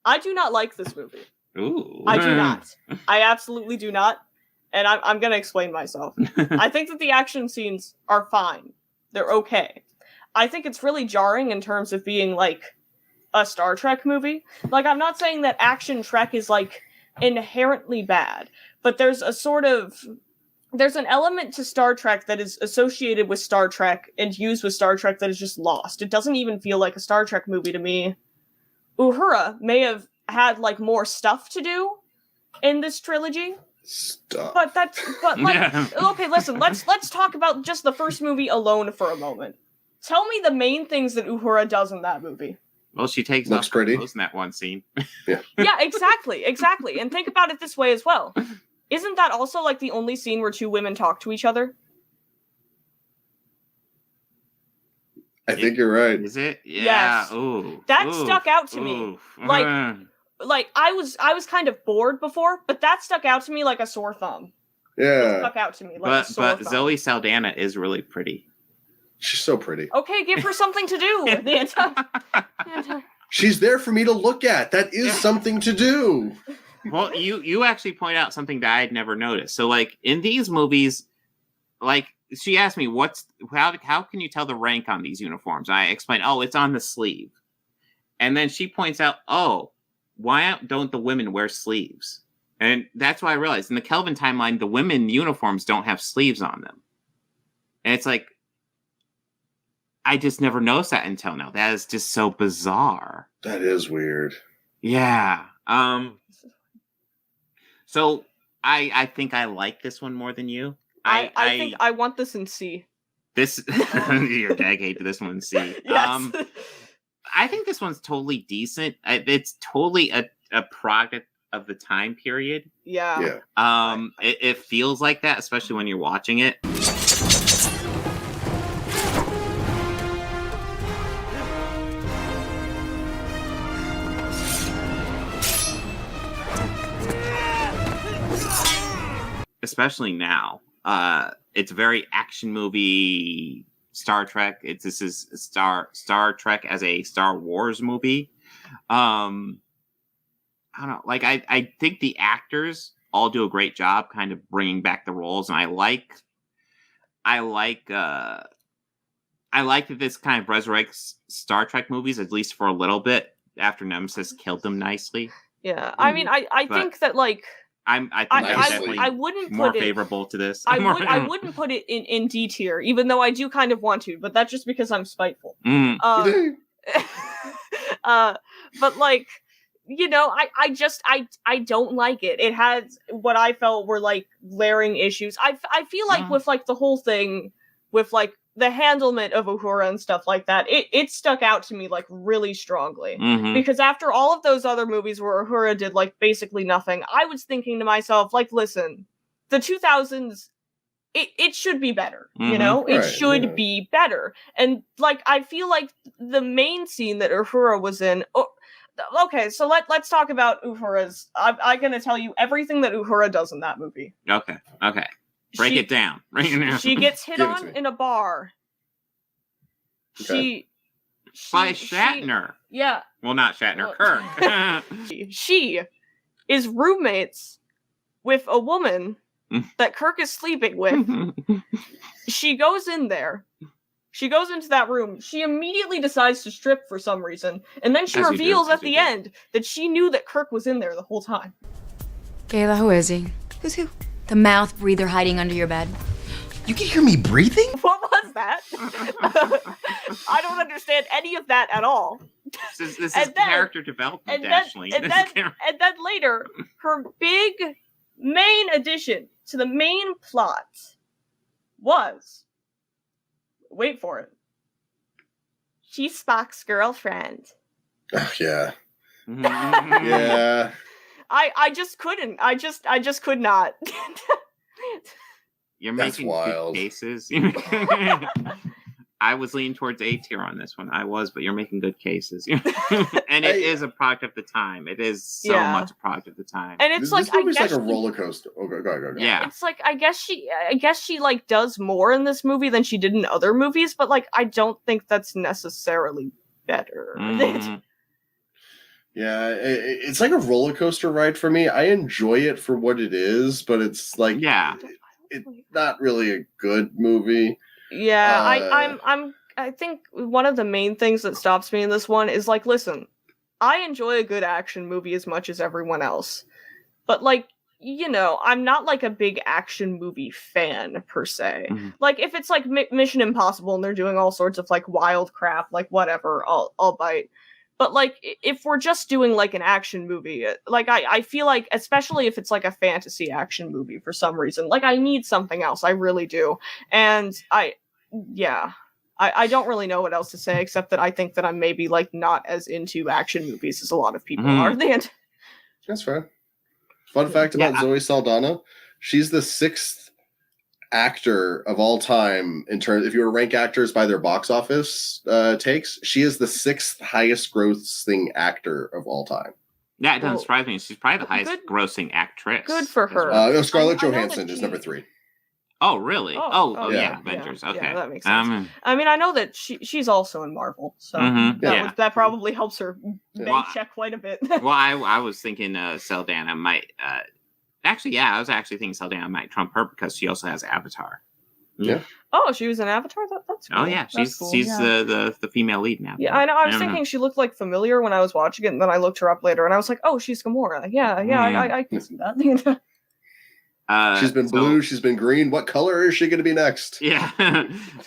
I do not like this movie. Ooh. I do not. I absolutely do not. And I'm going to explain myself. I think that the action scenes are fine. They're okay. I think it's really jarring in terms of being, like, a Star Trek movie. Like, I'm not saying that action Trek is, like, inherently bad, but there's an element to Star Trek that is associated with Star Trek and used with Star Trek that is just lost. It doesn't even feel like a Star Trek movie to me. Uhura may have had, like, more stuff to do in this trilogy. Okay, listen, let's talk about just the first movie alone for a moment. Tell me the main things that Uhura does in that movie. Well, she takes off her clothes in that one scene. Yeah, exactly. And think about it this way as well. Isn't that also, like, the only scene where two women talk to each other? I think you're right. Is it? Yeah. Yes. Ooh. That stuck out to me. Like I was kind of bored before, but that stuck out to me like a sore thumb. Yeah. It stuck out to me like a sore thumb. But Zoe Saldana is really pretty. She's so pretty. Okay, give her something to do. The entire... She's there for me to look at. That is something to do. Well, you actually point out something that I had never noticed. So, like, in these movies, like, she asked me, how can you tell the rank on these uniforms? And I explained, it's on the sleeve. And then she points out, why don't the women wear sleeves? And that's why I realized in the Kelvin timeline, the women uniforms don't have sleeves on them. And it's like, I just never noticed that until now. That is just so bizarre. That is weird. Yeah. So I think I like this one more than you. I think I want this in C. You're dedicated to this one in C. Yes. I think this one's totally decent. It's totally a product of the time period. Yeah. It feels like that, especially when you're watching it. Especially now. It's very action movie Star Trek. This is Star Trek as a Star Wars movie. I don't know. Like, I think the actors all do a great job kind of bringing back the roles, and I like that this kind of resurrects Star Trek movies, at least for a little bit, after Nemesis killed them nicely. Yeah, I mean, I think that, like, I wouldn't put more favorable to this. I wouldn't put it in D tier, even though I do kind of want to, but that's just because I'm spiteful. But like, you know, I don't like it. It has what I felt were like glaring issues. I feel like with like the whole thing, with like the handlement of Uhura and stuff like that, it stuck out to me like really strongly. Because after all of those other movies where Uhura did like basically nothing, I was thinking to myself, like, listen, the 2000s it should be better, Mhm. you know? It Right, should yeah. be better. And, like, I feel like the main scene that Uhura was in... okay, so let's talk about Uhura's... I'm gonna tell you everything that Uhura does in that movie. Okay. Break it down. She gets hit Give it to on me. in a bar. Okay. By Shatner. Yeah. Well, not Shatner. Well- Kirk. She is roommates with a woman that Kirk is sleeping with. She goes in there. She goes into that room. She immediately decides to strip for some reason. And then she As you do, reveals as at you the do. end that she knew that Kirk was in there the whole time. Kayla, who is he? Who's who? The mouth breather hiding under your bed. You can hear me breathing? What was that? I don't understand any of that at all. This is And then- character development, And then, Ashlene. and, This then, is char- and then later, her big main addition to the main plot was, wait for it, she's Spock's girlfriend. Oh, yeah. Mhm. Yeah. I just couldn't. I just could not. You're That's making wild. good cases. I was leaning towards A tier on this one. I was, but you're making good cases. And it is a product of the time. It is so Yeah. much a product of the time. And it's This like, I movie's guess like a she- roller coaster. Oh, go. Yeah. It's like I guess she like does more in this movie than she did in other movies, but like I don't think that's necessarily better. Mhm. Yeah, it's like a roller coaster ride for me. I enjoy it for what it is, but it's like, it's not really a good movie. Yeah, Uh, I think one of the main things that stops me in this one is like, listen, I enjoy a good action movie as much as everyone else, but like, you know, I'm not like a big action movie fan per se. Mhm. Like if it's like Mission Impossible and they're doing all sorts of like wild crap, like whatever, I'll bite. But like if we're just doing like an action movie, like I feel like, especially if it's like a fantasy action movie for some reason, like I need something else. I really do. And I don't really know what else to say except that I think that I'm maybe like not as into action movies as a lot of people are. That's fair. Fun fact about Zoe Saldana: she's the 6th actor of all time in terms. If you were to rank actors by their box office takes, she is the 6th highest grossing actor of all time. Yeah, it doesn't surprise me. She's probably the highest grossing actress. Good for as her. well. Scarlett I know that Johansson is number 3. Oh, really? Oh, Yeah, yeah, Avengers. yeah, Okay. yeah, that makes sense. I mean, I know that she's also in Marvel, so Mhm, yeah. that probably helps her bench Well, check quite a bit. Well, I was thinking Saldana might. Actually, yeah, I was actually thinking Saldana might trump her because she also has Avatar. Yeah. Oh, she was in Avatar. That's cool. Oh yeah, That's she's cool, she's yeah. the female lead now. Yeah, I know. I was don't thinking know. she looked like familiar when I was watching it, and then I looked her up later, and I was like, "Oh, she's Gamora." Yeah, I can see that. She's been blue. She's been green. What color is she going to be next? Yeah.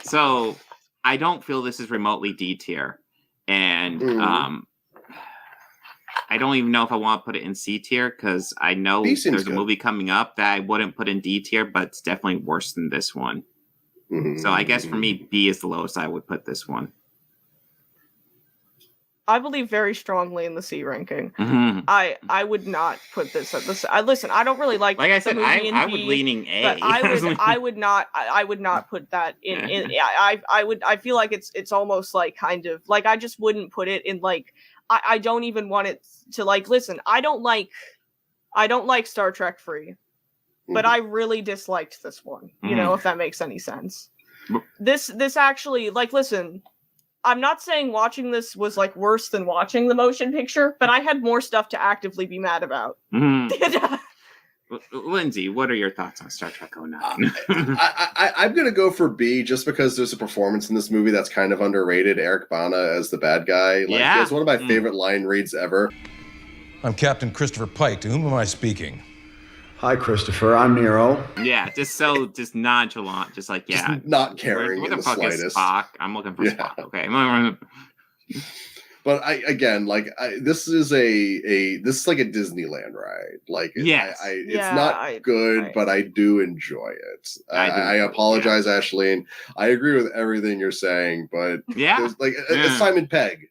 So I don't feel this is remotely D tier, and I don't even know if I want to put it in C tier because I know B seems there's a good. movie coming up that I wouldn't put in D tier, but it's definitely worse than this one. So I guess for me, B is the lowest I would put this one. I believe very strongly in the C ranking. Mhm. I would not put this at this. Listen, I don't really like. Like I the said, movie in I B, would leaning A. but I would not put that in. I feel like it's almost like kind of like I just wouldn't put it in like I don't even want it to like listen. I don't like Star Trek Free, but I really disliked this one. You know, if that makes any sense. This actually like listen. I'm not saying watching this was like worse than watching the motion picture, but I had more stuff to actively be mad about. Lindsay, what are your thoughts on Star Trek 09? I'm going to go for B just because there's a performance in this movie that's kind of underrated. Eric Bana as the bad guy. Like, Yeah. it's one of my favorite line reads ever. I'm Captain Christopher Pike. To whom am I speaking? Hi, Christopher. I'm Nero. Yeah, just nonchalant, just like yeah, Just not caring What in the the fuck is slightest. Spock? I'm looking for Yeah. Spock. Okay, But this is this is like a Disneyland ride. Like, Yes. it's Yeah, not good, but I do enjoy it. I do I enjoy it, apologize, Ashlene. I agree with everything you're saying, but Yeah. there's, like Yeah. Simon Pegg.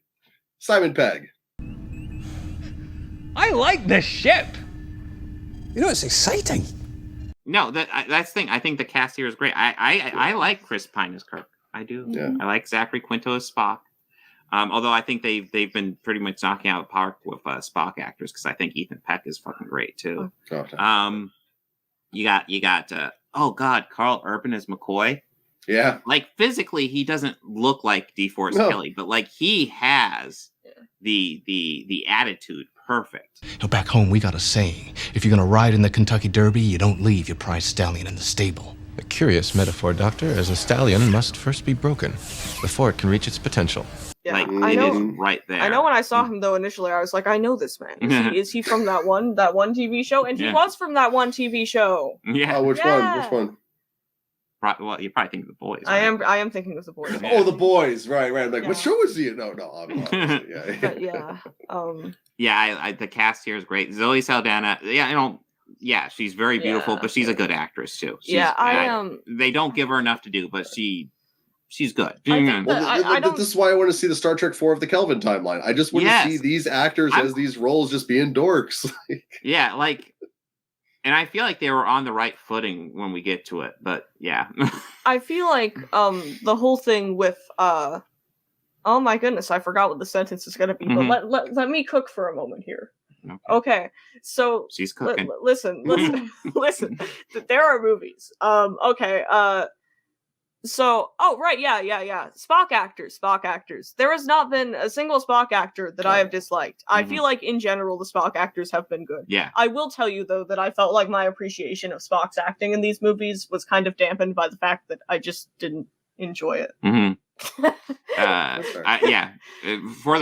I like this ship. You know, it's exciting. No, that's the thing. I think the cast here is great. I like Chris Pine as Kirk. I do. Yeah. I like Zachary Quinto as Spock. Although I think they've been pretty much knocking out the park with Spock actors, because I think Ethan Peck is fucking great too. You got oh god, Carl Urban as McCoy. Yeah, like physically he doesn't look like DeForest Kelley, but like he has the attitude perfect. Back home we got a saying: if you're gonna ride in the Kentucky Derby, you don't leave your prize stallion in the stable. A curious metaphor, Doctor, as a stallion must first be broken before it can reach its potential. Yeah, like, I know. It is right there. I know when I saw him though initially, I was like, I know this man. Is he from that one TV show? And he was from that one TV show. Yeah. Oh, which one? Which one? Well, you probably think of The Boys. Right? Right? I am thinking of The Boys. Oh, The Boys. Right. Like, what show is he in? No. Yeah. The cast here is great. Zoe Saldana. Yeah, she's very beautiful, but she's a good actress too. They don't give her enough to do, but she's good. This is why I want to see the Star Trek 4 of the Kelvin timeline. I just want to see these actors as these roles just being dorks. Yeah, like, and I feel like they were on the right footing when we get to it, but yeah. I feel like the whole thing with oh my goodness, I forgot what the sentence is going to be, but let me cook for a moment here. Okay, so she's cooking. Listen. There are movies. So, Spock actors. There has not been a single Spock actor that I have disliked. I feel like, in general, the Spock actors have been good. Yeah. I will tell you, though, that I felt like my appreciation of Spock's acting in these movies was kind of dampened by the fact that I just didn't enjoy it. For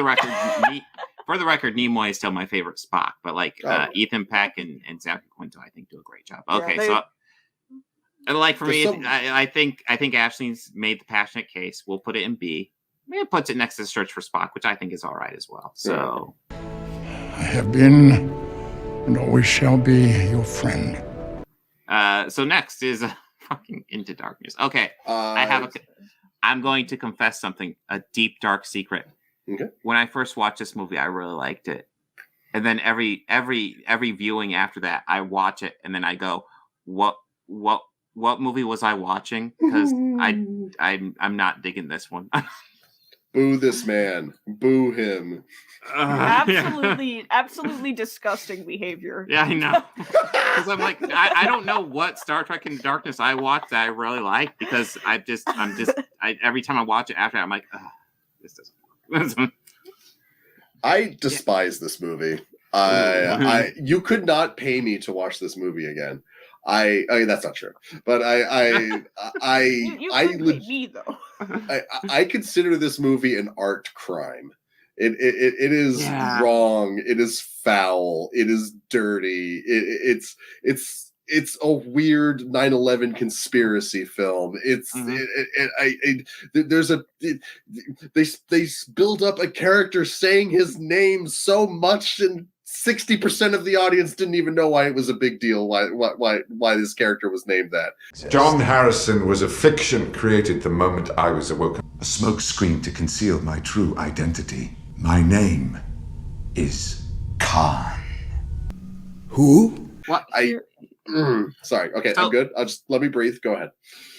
the record, Nimoy is still my favorite Spock, but Ethan Peck and Zachary Quinto, I think, do a great job. Okay, for me, I think Ashlene's made the passionate case. We'll put it in B. Maybe it puts it next to Search for Spock, which I think is all right as well. So, I have been and always shall be your friend. So next is fucking Into Darkness. Okay, I'm going to confess something, a deep dark secret. Okay. When I first watched this movie, I really liked it, and then every viewing after that, I watch it, and then I go, what movie was I watching? Because I'm not digging this one. Boo this man. Boo him. Absolutely disgusting behavior. Yeah, I know. Because I'm like, I don't know what Star Trek Into Darkness I watched that I really like, because every time I watch it after that, I'm like, this doesn't work. I despise this movie. You could not pay me to watch this movie again. I mean, that's not true, but I consider this movie an art crime. It is wrong. It is foul. It is dirty. It's a weird 9/11 conspiracy film. They build up a character saying his name so much, and 60% of the audience didn't even know why it was a big deal. Why this character was named that. John Harrison was a fiction created the moment I was awoken. A smoke screen to conceal my true identity. My name is Khan. Who? What? Sorry. Okay, I'm good. Let me breathe. Go ahead.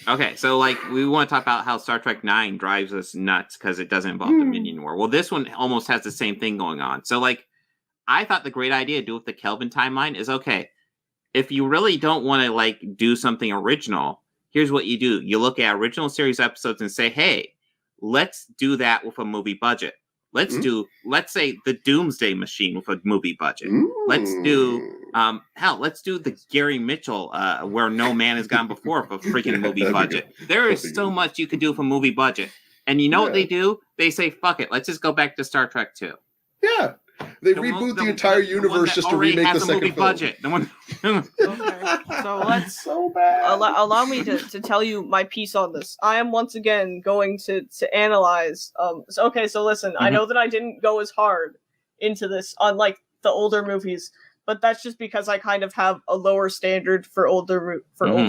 Okay, so we want to talk about how Star Trek 9 drives us nuts because it doesn't involve Dominion War. Well, this one almost has the same thing going on. So I thought the great idea to do with the Kelvin timeline is, okay, if you really don't want to do something original, here's what you do. You look at original series episodes and say, hey, let's do that with a movie budget. Let's say the Doomsday Machine with a movie budget. Let's do let's do the Gary Mitchell where no man has gone before with a freaking movie budget. There is so much you could do with a movie budget. And you know what they do? They say, fuck it, let's just go back to Star Trek 2. Yeah. They reboot the entire universe just to remake the second film. Budget. So let's allow me to tell you my piece on this. I am once again going to analyze. So listen, I know that I didn't go as hard into this, unlike the older movies, but that's just because I kind of have a lower standard for older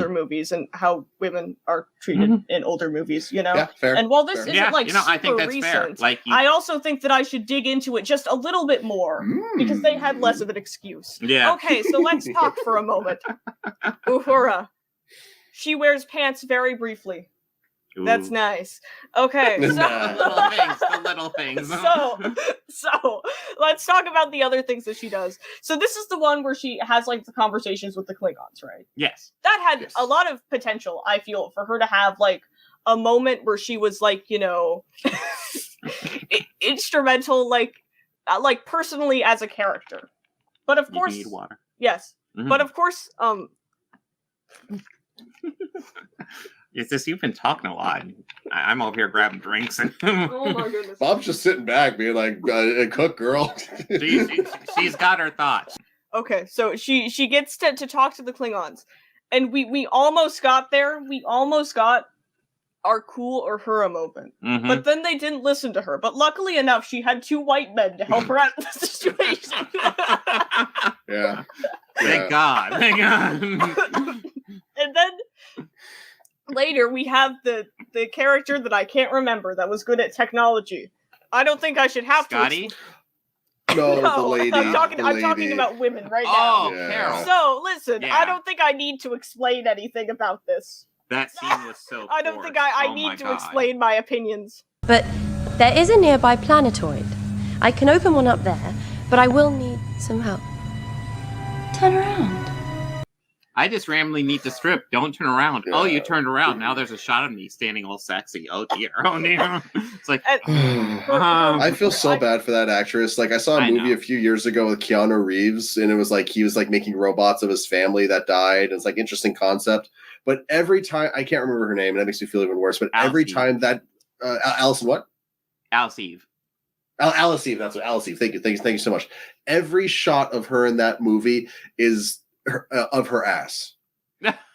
movies and how women are treated in older movies, you know. Yeah, fair. And while this isn't I super think that's recent, fair. Like I also think that I should dig into it just a little bit more because they had less of an excuse. Yeah. Okay, so let's talk for a moment. Uhura. She wears pants very briefly. Ooh. That's nice. Okay, so the little things. so let's talk about the other things that she does. So this is the one where she has like the conversations with the Klingons, right? Yes. That had a lot of potential, I feel, for her to have like a moment where she was like, you know, instrumental, like personally as a character. But of course, you need water. Yes. But of course, It's just you've been talking a lot. I'm over here grabbing drinks and oh my goodness. Bob's just sitting back, being like, "Cook, girl." she's got her thoughts. Okay, so she gets to talk to the Klingons, and we almost got there. We almost got our cool Uhura moment, but then they didn't listen to her. But luckily enough, she had 2 white men to help her out of the situation. Yeah. Thank God. Thank God. And then later we have the character that I can't remember that was good at technology. I don't think I should have Scotty? to. No, the lady. I'm talking about women right now. Oh, Carol. So listen, Yeah. I don't think I need to explain anything about this. That scene was so I don't think I need to explain my opinions. But there is a nearby planetoid. I can open one up there, but I will need some help. Turn around. I just randomly need to strip. Don't turn around. Yeah. Oh, you turned around. Now there's a shot of me standing all sexy. Oh dear. Oh dear. It's like I feel so bad for that actress. Like I saw a movie a few years ago with Keanu Reeves, and it was like he was like making robots of his family that died. It's like interesting concept. But every time I can't remember her name, and that makes me feel even worse. But every time that Alison what? Alice Eve. Alice Eve. That's what Alice Eve. Thank you so much. Every shot of her in that movie is of her ass.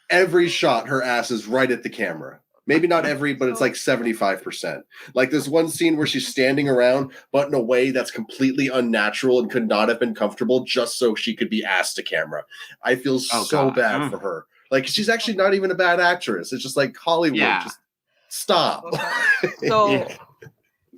Every shot, her ass is right at the camera. Maybe not every, but it's like 75%. Like there's one scene where she's standing around, but in a way that's completely unnatural and could not have been comfortable just so she could be ass to camera. I feel so bad for her. Like she's actually not even a bad actress. It's just like Hollywood. Yeah. Just stop.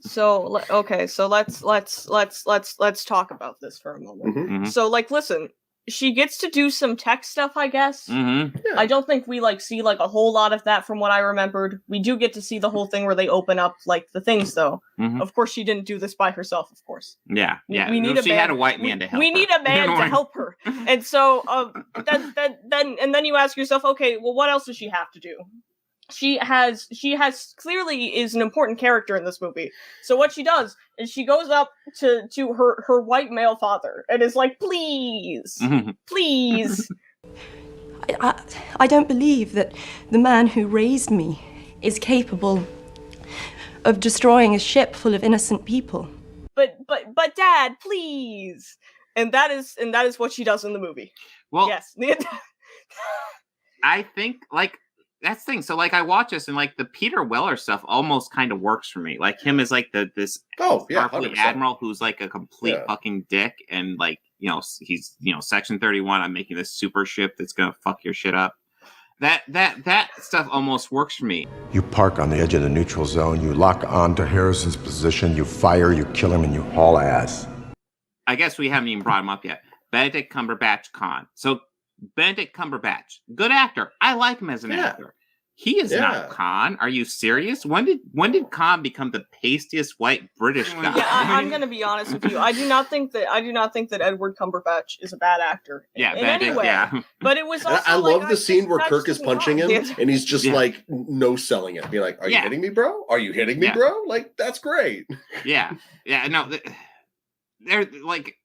So okay, so let's talk about this for a moment. So like, listen. She gets to do some tech stuff, I guess. Yeah. I don't think we like see like a whole lot of that from what I remembered. We do get to see the whole thing where they open up like the things, though. Of course, she didn't do this by herself. Of course. Yeah. We need she had a white man to help. We need a man to help her, and so then you ask yourself, okay, well, what else does she have to do? She has clearly is an important character in this movie. So what she does is she goes up to her white male father and is like, please, please. I don't believe that the man who raised me is capable of destroying a ship full of innocent people. But Dad, please. And that is what she does in the movie. Well, yes. I think like that's the thing. So like I watch this and like the Peter Weller stuff almost kind of works for me. Like him as like this Starfleet admiral who's like a complete fucking dick and like, you know, he's, you know, Section 31, I'm making this super ship that's gonna fuck your shit up. That stuff almost works for me. You park on the edge of the neutral zone, you lock on to Harrison's position, you fire, you kill him, and you haul ass. I guess we haven't even brought him up yet. Benedict Cumberbatch Khan. So Benedict Cumberbatch, good actor. I like him as an actor. He is not Khan. Are you serious? When did Khan become the pastiest white British guy? Yeah, I'm gonna be honest with you. I do not think that Edward Cumberbatch is a bad actor. In any way. Yeah. But it was also I love the scene where Kirk is punching him and he's just like no selling it. Be like, are you hitting me, bro? Are you hitting me, bro? Like that's great. Yeah. No, they're like,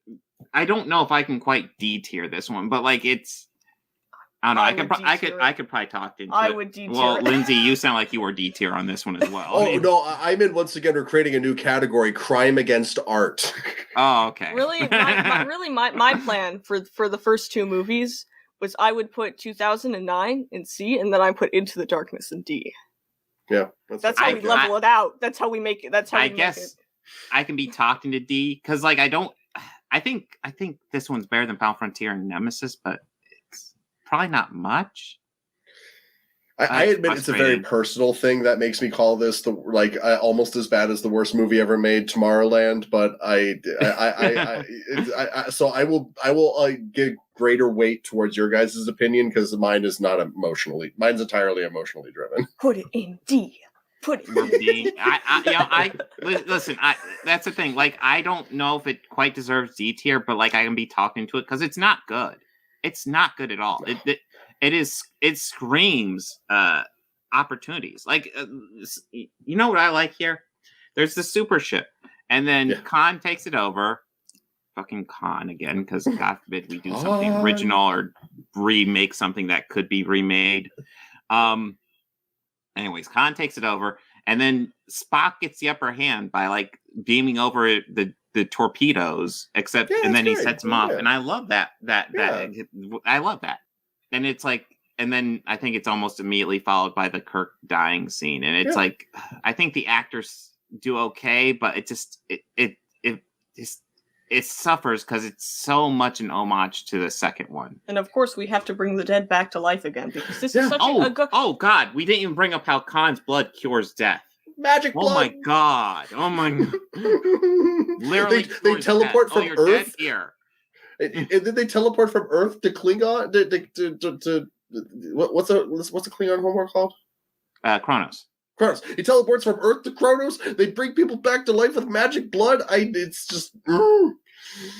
I don't know if I can quite D-tier this one, but like it's. I don't know. I could probably talk into I it. would D-tier Well, it. Lindsay, you sound like you were D-tier on this one as well. Oh no, I'm in once again. We're creating a new category: crime against art. Oh, okay. Really, my plan for the first 2 movies was I would put 2009 in C, and then I put Into the Darkness in D. Yeah, that's how we level it out. That's how we make it. That's how I we guess make it. I can be talked into D because like I I think this one's better than Battle Frontier and Nemesis, but it's probably not much. I admit it's a very personal thing that makes me call this almost as bad as the worst movie ever made, Tomorrowland. But so I will give greater weight towards your guys' opinion because mine's entirely emotionally driven. Put it in D. Put it in D. Listen. That's the thing. Like, I don't know if it quite deserves D tier, but like, I can be talking to it because it's not good. It's not good at all. It screams opportunities. Like, you know what I like here? There's the super ship, and then Khan takes it over. Fucking Khan again, because God forbid we do something original or remake something that could be remade. Anyways, Khan takes it over, and then Spock gets the upper hand by like beaming over the torpedoes, and then he sets them off, and I love that. I love that. And it's like, and then I think it's almost immediately followed by the Kirk dying scene. And it's like, I think the actors do okay, but it suffers because it's so much an homage to the second one. And of course, we have to bring the dead back to life again because this is such a good. Oh God, we didn't even bring up how Khan's blood cures death. Magic blood. Oh my God. Oh my. Literally, they teleport from Earth here. And then they teleport from Earth to Klingon to what's a Klingon homework called? Kronos. Kronos. He teleports from Earth to Kronos. They bring people back to life with magic blood. It's just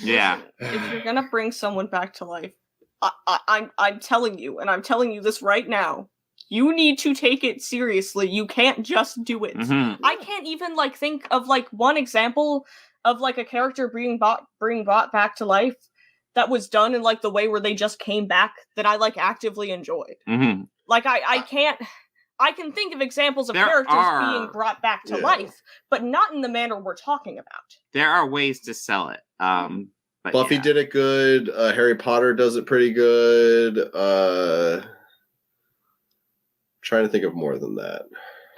yeah. If you're gonna bring someone back to life, I'm telling you, and I'm telling you this right now. You need to take it seriously. You can't just do it. Mm-hmm. I can't even think of one example of a character being brought back to life that was done in the way where they just came back that I actively enjoyed. Mm-hmm. I can think of examples of characters being brought back to life, but not in the manner we're talking about. There are ways to sell it. But Buffy did it good. Harry Potter does it pretty good. Trying to think of more than that.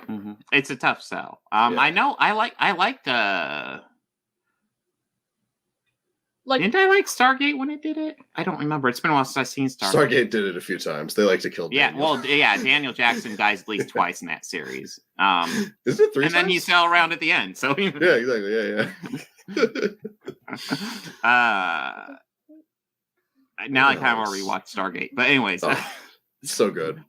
Mm-hmm. It's a tough sell. I know. I liked. Didn't I like Stargate when it did it? I don't remember. It's been a while since I've seen Stargate. Stargate did it a few times. They like to kill Daniel. Daniel Jackson dies at least twice in that series. Isn't it 3 times? And then you sell around at the end. So yeah, exactly. Yeah. Now I kind of want to rewatch Stargate. But anyways. It's so good.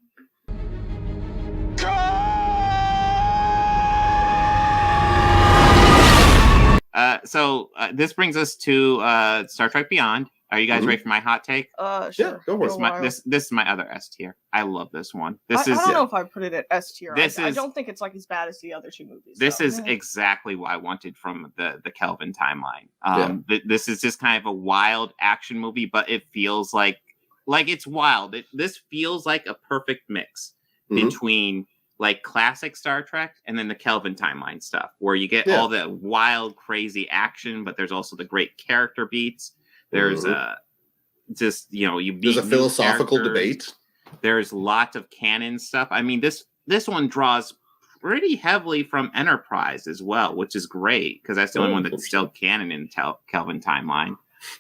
So this brings us to Star Trek Beyond. Are you guys ready for my hot take? Sure. Yeah, go for it. This is my other S tier. I love this one. I don't know if I put it at S tier. I don't think it's as bad as the other two movies. This is exactly what I wanted from the Kelvin timeline. This is just kind of a wild action movie, but it feels like it's wild. This feels like a perfect mix between classic Star Trek and then the Kelvin timeline stuff, where you get all the wild, crazy action, but there's also the great character beats. There's there's a philosophical debate. There's lots of canon stuff. I mean, this one draws pretty heavily from Enterprise as well, which is great because that's the only one that's still canon in Kelvin timeline.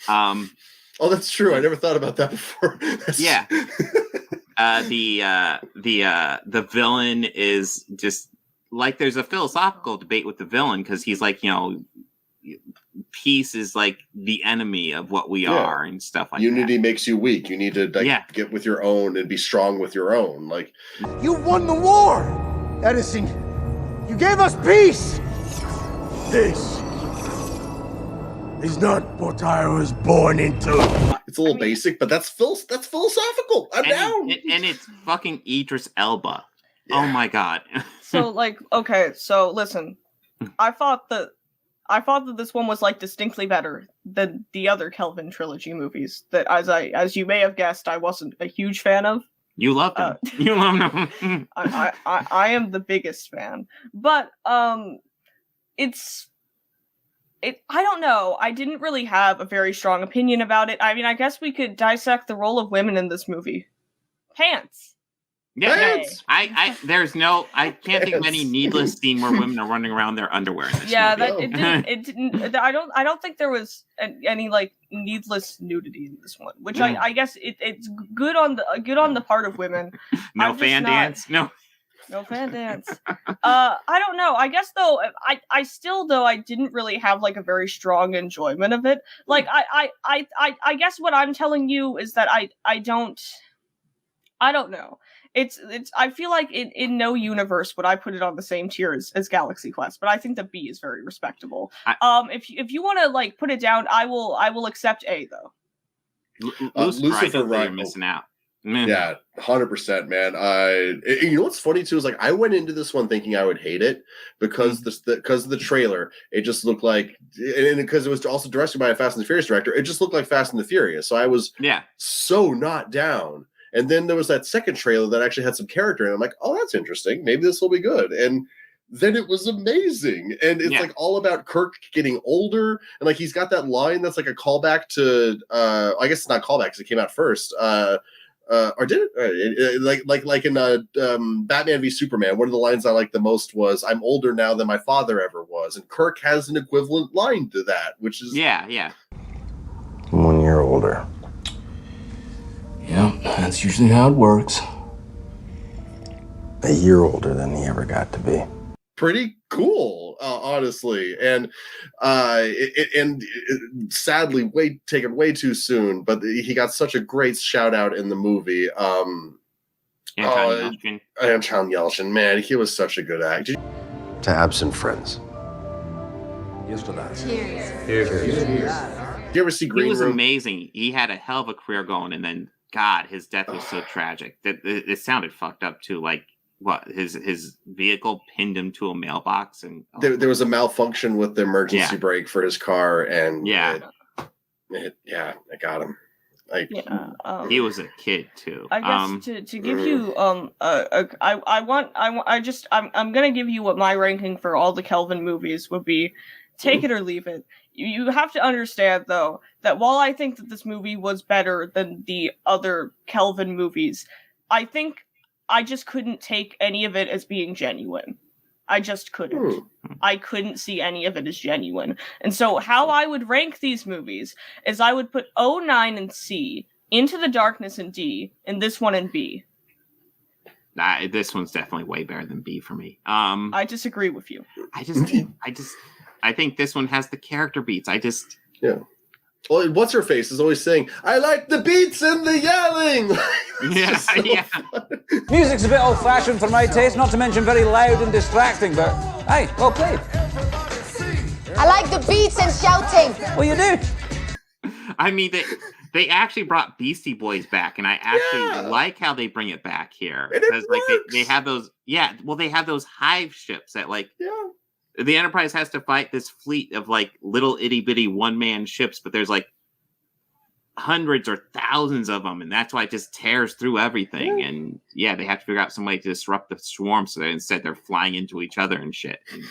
Oh, that's true. I never thought about that before. Yeah. The villain is just there's a philosophical debate with the villain because he's peace is the enemy of what we are and stuff like Unity that. Makes you weak. You need to get with your own and be strong with your own. You won the war, Edison. You gave us peace. This is not what I was born into. It's a little basic, but that's philosophical. I'm down. And it's fucking Idris Elba. Yeah. Oh my God. So okay, so listen. I thought that this one was distinctly better than the other Kelvin trilogy movies that as you may have guessed, I wasn't a huge fan of. You love them. You love them. I am the biggest fan. But I don't know. I didn't really have a very strong opinion about it. I mean, I guess we could dissect the role of women in this movie. Pants. Yeah, I can't think of any needless scene where women are running around their underwear in this movie. It didn't. I don't think there was any like needless nudity in this one, which I guess it's good on the part of women. No fan dance. No fan dance. I don't know. I guess though, I still I didn't really have like a very strong enjoyment of it. Like I guess what I'm telling you is that I don't know. It's I feel like in no universe would I put it on the same tier as Galaxy Quest, but I think that B is very respectable. If you want to like put it down, I will accept A though. Lucifer, right? Missing out. Yeah, 100%, man. You know what's funny too is like I went into this one thinking I would hate it because because of the trailer. It just looked like, and because it was also directed by a Fast and the Furious director, it just looked like Fast and the Furious. So I was so not down. And then there was that second trailer that actually had some character, and I'm like, oh, that's interesting. Maybe this will be good. And then it was amazing. And it's like all about Kirk getting older, and like he's got that line that's like a callback to I guess it's not callback because it came out first. Or did it? Like in Batman v Superman, one of the lines I liked the most was, "I'm older now than my father ever was," and Kirk has an equivalent line to that, which is 1 year older. Yeah, that's usually how it works. A year older than he ever got to be. Pretty cool, honestly, and sadly, taken way too soon. But he got such a great shout out in the movie. Anton Yelchin, man, he was such a good actor. To absent friends. Here's to that. Cheers. Did you ever see Green Room? He was amazing. He had a hell of a career going, and then God, his death was so tragic that it sounded fucked up too. Like what his vehicle pinned him to a mailbox, and there was a malfunction with the emergency brake for his car, and it got him. Like he was a kid too. I guess to give you I'm gonna give you what my ranking for all the Kelvin movies would be. Take it or leave it. You have to understand, though, that while I think that this movie was better than the other Kelvin movies, I think I just couldn't take any of it as being genuine. I just couldn't. I couldn't see any of it as genuine. And so how I would rank these movies is I would put 09 in C, Into the Darkness in D, and this one in B. This one's definitely way better than B for me. I disagree with you. I think this one has the character beats. Well, what's her face is always saying, "I like the beats and the yelling." Music's a bit old-fashioned for my taste, not to mention very loud and distracting. But hey, well played. I like the beats and shouting. Well, you do. I mean, they actually brought Beastie Boys back, and I actually like how they bring it back here because like they have those. Yeah, well, they have those hive ships that like. Yeah. The Enterprise has to fight this fleet of like little itty bitty one man ships, but there's like hundreds or thousands of them, and that's why it just tears through everything. And they have to figure out some way to disrupt the swarm so that instead they're flying into each other and shit. And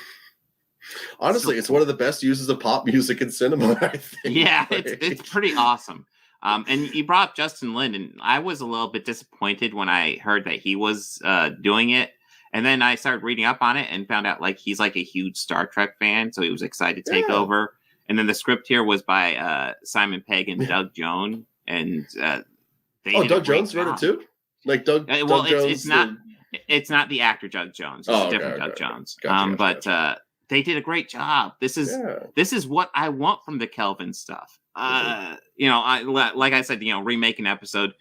honestly, it's one of the best uses of pop music in cinema, I think. Yeah, it's pretty awesome. And you brought up Justin Lin, and I was a little bit disappointed when I heard that he was doing it. And then I started reading up on it and found out like he's like a huge Star Trek fan, so he was excited to take over. And then the script here was by Simon Pegg and Doug Jones, and Doug Jones wrote it too. Like Doug. Doug Jones. It's not the actor Doug Jones. It's a different Doug Jones. Gotcha. They did a great job. This is what I want from the Kelvin stuff. Like I said, remake an episode.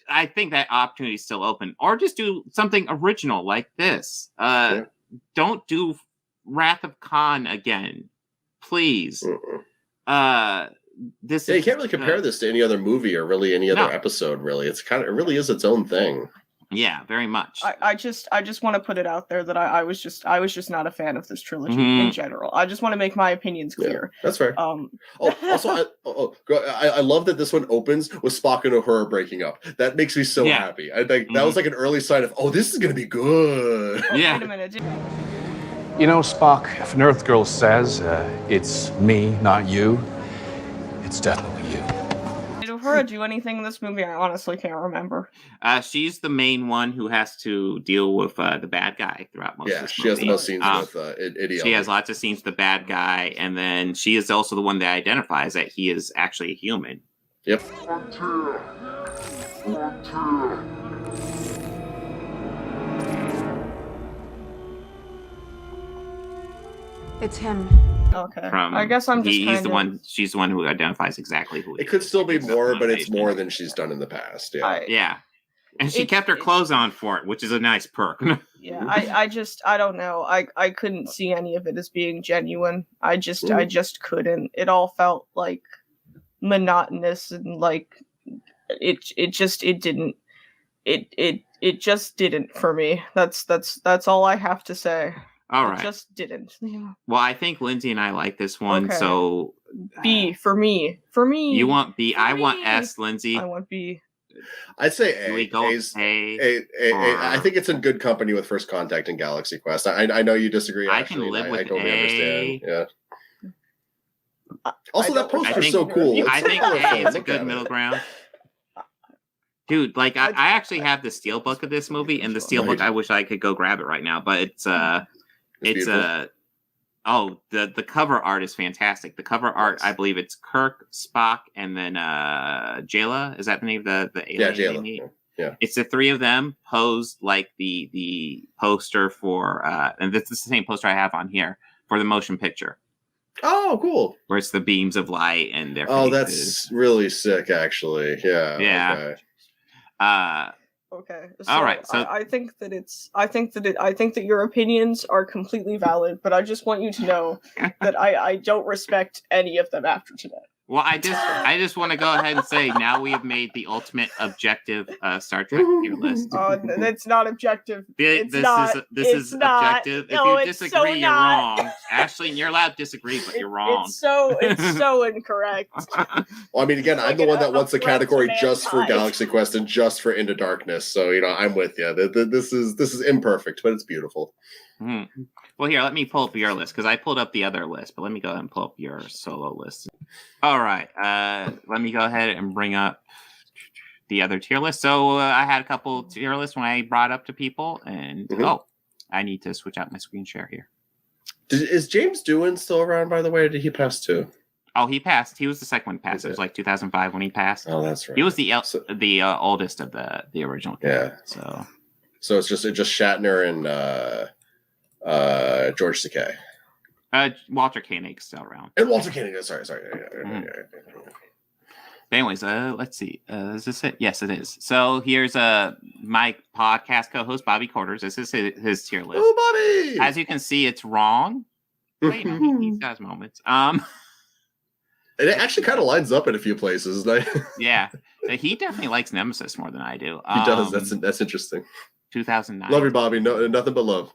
I think that opportunity is still open, or just do something original like this. Don't do Wrath of Khan again, please. You can't really compare this to any other movie or really any other episode. Really, it really is its own thing. Yeah, very much. I just want to put it out there that I was just not a fan of this trilogy in general. I just want to make my opinions clear. Yeah, that's fair. Also, I love that this one opens with Spock and Uhura breaking up. That makes me so happy. I think that was like an early sign of, this is gonna be good. Wait a minute. You know, Spock, if an Earth girl says it's me, not you, it's definitely you. Uhura do anything in this movie? I honestly can't remember. She's the main one who has to deal with the bad guy throughout most of this movie. She has the most scenes with Idiot. She has lots of scenes with the bad guy, and then she is also the one that identifies that he is actually a human. Yep. It's him. Okay. From I guess I'm just he's kind the of... one. She's the one who identifies exactly who. It could still be more, but it's more than she's done in the past. Yeah. Yeah. And she kept her clothes on for it, which is a nice perk. Yeah, I don't know. I couldn't see any of it as being genuine. I just couldn't. It all felt like monotonous and like it just didn't for me. That's all I have to say. All right. It just didn't. Well, I think Lindsay and I like this one, Okay. so B for me. For me. you want B. I want S, Lindsay. I want B. I'd say A. Do we go A. I think it's in good company with First Contact and Galaxy Quest. I know you disagree. I can live with I totally A. understand. Yeah. Also, that poster's so cool. I think A is a good middle ground. Dude, like I actually have the steelbook of this movie, and the steelbook. I wish I could go grab it right now, but it's the cover art is fantastic. The cover art, I believe it's Kirk, Spock, and then Jayla. Is that the name of the alien? Yeah, Jayla. Yeah. It's the three of them posed like the poster for, and this is the same poster I have on here for the motion picture. Oh, cool. Where it's the beams of light and their Oh, faces. that's really sick, actually. Yeah. Yeah. Okay. All right. So I think that your opinions are completely valid, but I just want you to know that I don't respect any of them after today. well, I just want to go ahead and say now we have made the ultimate objective Star Trek tier list. That's not objective. This is objective. No, if you disagree, you're wrong. Ashlene, you're allowed to disagree, but you're wrong. It's so incorrect. Well, I mean, again, I'm the one that wants the category just for mankind. Galaxy Quest and just for Into Darkness. So I'm with you. This is imperfect, but it's beautiful. Mm-hmm. Well, here, let me pull up your list because I pulled up the other list, but let me go ahead and pull up your solo list. All right, let me go ahead and bring up the other tier list. So I had a couple tier lists when I brought up to people, and I need to switch out my screen share here. Is James Doohan still around, by the way, or did he pass too? Oh, he passed. He was the second one to pass. It was like 2005 when he passed. Oh, that's right. He was the oldest of the original. Yeah. So it's just Shatner and George Takei. Walter Koenig's still around. And Walter Koenig. Sorry. But anyways, let's see. Is this it? Yes, it is. So here's my podcast co-host Bobby Quarters. This is his tier list. Oh, Bobby! As you can see, it's wrong. But, he's got his moments. It actually kind of lines up in a few places. Yeah, he definitely likes Nemesis more than I do. He does. That's interesting. 2009. Love you, Bobby. No, nothing but love.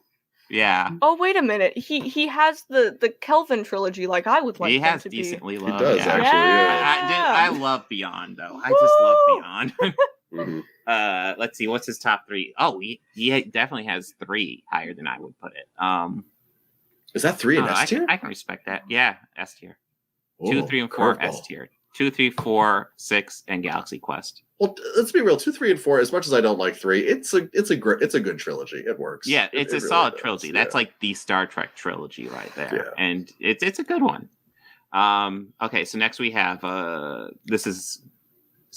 Yeah. Oh, wait a minute. He has the Kelvin trilogy like I would like he him has to decently be. loved. He does, actually. Yeah. I love Beyond, though. I just love Beyond. Let's see. What's his top three? Oh, he definitely has 3 higher than I would put it. Is that 3 in S tier? I can respect that. Yeah, S tier. Oh, 2, 3, and 4 curveball. S tier. 2, 3, 4, 6, and Galaxy Quest. Well, let's be real. 2, 3, and 4. As much as I don't like 3, it's a good trilogy. It works. Yeah, it's a really solid does. trilogy. Yeah. That's like the Star Trek trilogy right there, Yeah. and it's a good one. Okay, so next we have this is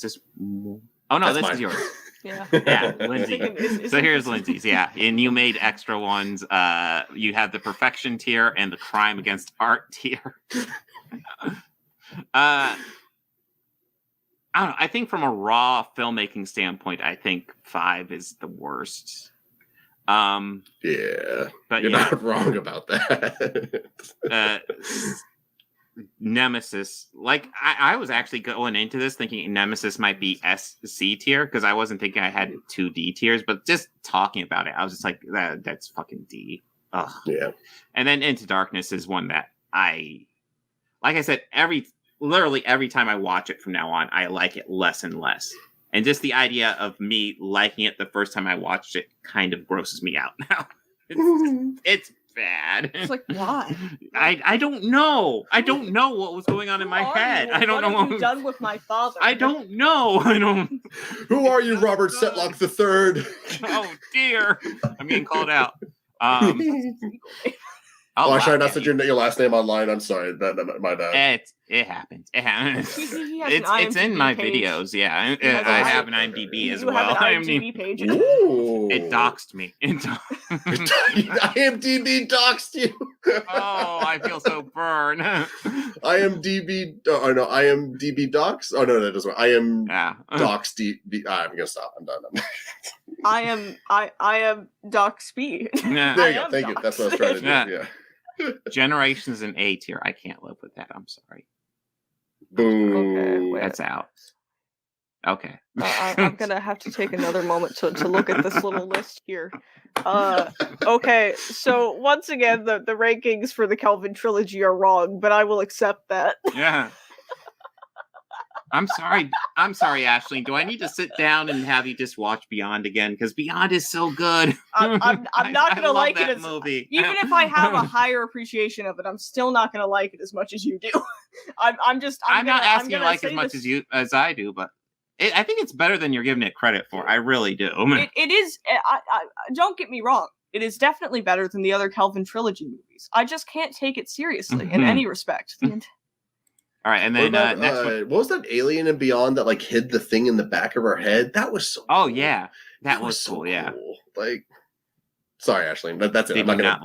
this. Oh no, That's this mine. is yours. Yeah. Yeah, Lindsay. So here's Lindsay's. Yeah, and you made extra ones. You have the Perfection tier and the Crime Against Art tier. I don't know. I think from a raw filmmaking standpoint, I think 5 is the worst. Yeah, but you're not wrong about that. Nemesis, like I was actually going into this thinking Nemesis might be SC tier because I wasn't thinking I had 2 D tiers, but just talking about it, I was just like, that's fucking D. Ugh. Yeah. And then Into Darkness is one that like I said, literally every time I watch it from now on, I like it less and less. And just the idea of me liking it the first time I watched it kind of grosses me out now. It's bad. It's like, why? I don't know. I don't know what was going on in my head. I don't know what have you done with my father. I don't know. I don't. Who are you, Robert Setlock III? Oh dear, I'm getting called out. I should not said your last name online. I'm sorry. My bad. It happens. It happens. It's in my page. videos. Yeah, I have an IMDb as well. Have an IMDb page. Ooh. It doxed me. IMDb doxed you. Oh, I feel so burned. IMDb. Oh no, IMDb dox. Oh no, that doesn't work. I am dox. I'm gonna stop. I'm done. I am dox B. Yeah. There you go. Thank you. That's what I was trying to do. Yeah. Generations in A tier. I can't live with that. I'm sorry. Boo. Okay, that's out. Okay. I'm gonna have to take another moment to look at this little list here. Okay, so once again, the rankings for the Kelvin trilogy are wrong, but I will accept that. Yeah. I'm sorry, Ashlene. Do I need to sit down and have you just watch Beyond again? Because Beyond is so good. I'm not gonna like it as movie. Even if I have a higher appreciation of it, I'm still not gonna like it as much as you do. I'm not asking you to like as much as I do, but I think it's better than you're giving it credit for. I really do. It is. I don't get me wrong. It is definitely better than the other Kelvin trilogy movies. I just can't take it seriously in any respect. All right, and then next one. What was that alien and Beyond that like hid the thing in the back of her head? That was so. Oh cool. Yeah, that was so cool. Yeah, like. Sorry, Ashlene, but that's it. I'm not gonna.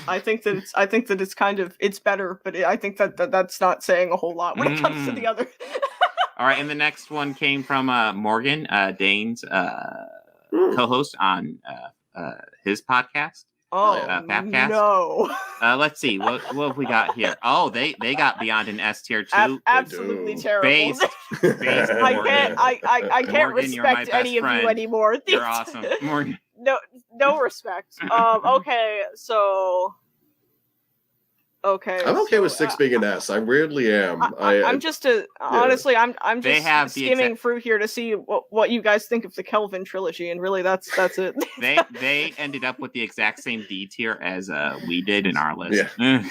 I think that it's kind of better, but I think that's not saying a whole lot when it comes to the other. All right, and the next one came from Morgan, Dane's co-host on his podcast. Oh Fapcast. No! Let's see what have we got here. Oh, they got Beyond an S tier too. Absolutely terrible. Based I can't Morgan, respect any friend. of you anymore. You're awesome, Morgan. No respect. Okay, so. Okay. I'm okay with 6 being an S. I weirdly am. I'm just honestly, I'm They have just skimming through here to see what you guys think of the Kelvin trilogy, and really that's it. they ended up with the exact same D tier as we did in our list. Yeah.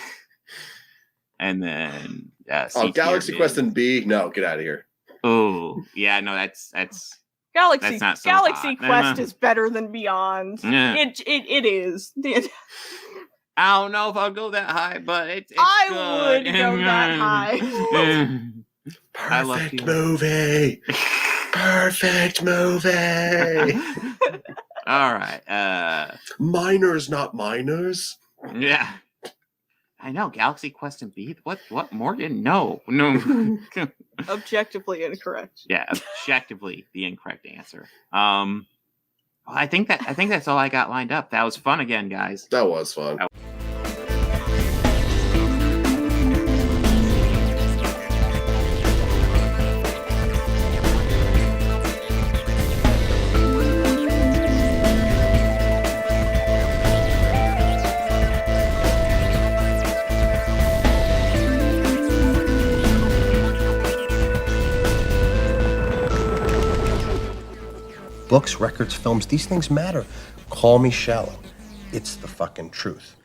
And then C Galaxy tier Quest and B. No, get out of here. Oh yeah, no, that's Galaxy not so Galaxy hot. Quest is better than Beyond. Yeah. It is. I don't know if I'll go that high, but it's I good. would go that high. Perfect movie. Perfect movie. All right. Miners, not miners. Yeah. I know. Galaxy Quest and B. What Morgan? No. Objectively incorrect. Yeah, objectively the incorrect answer. I think that's all I got lined up. That was fun again, guys. That was fun. Books, records, films, these things matter. Call me shallow. It's the fucking truth.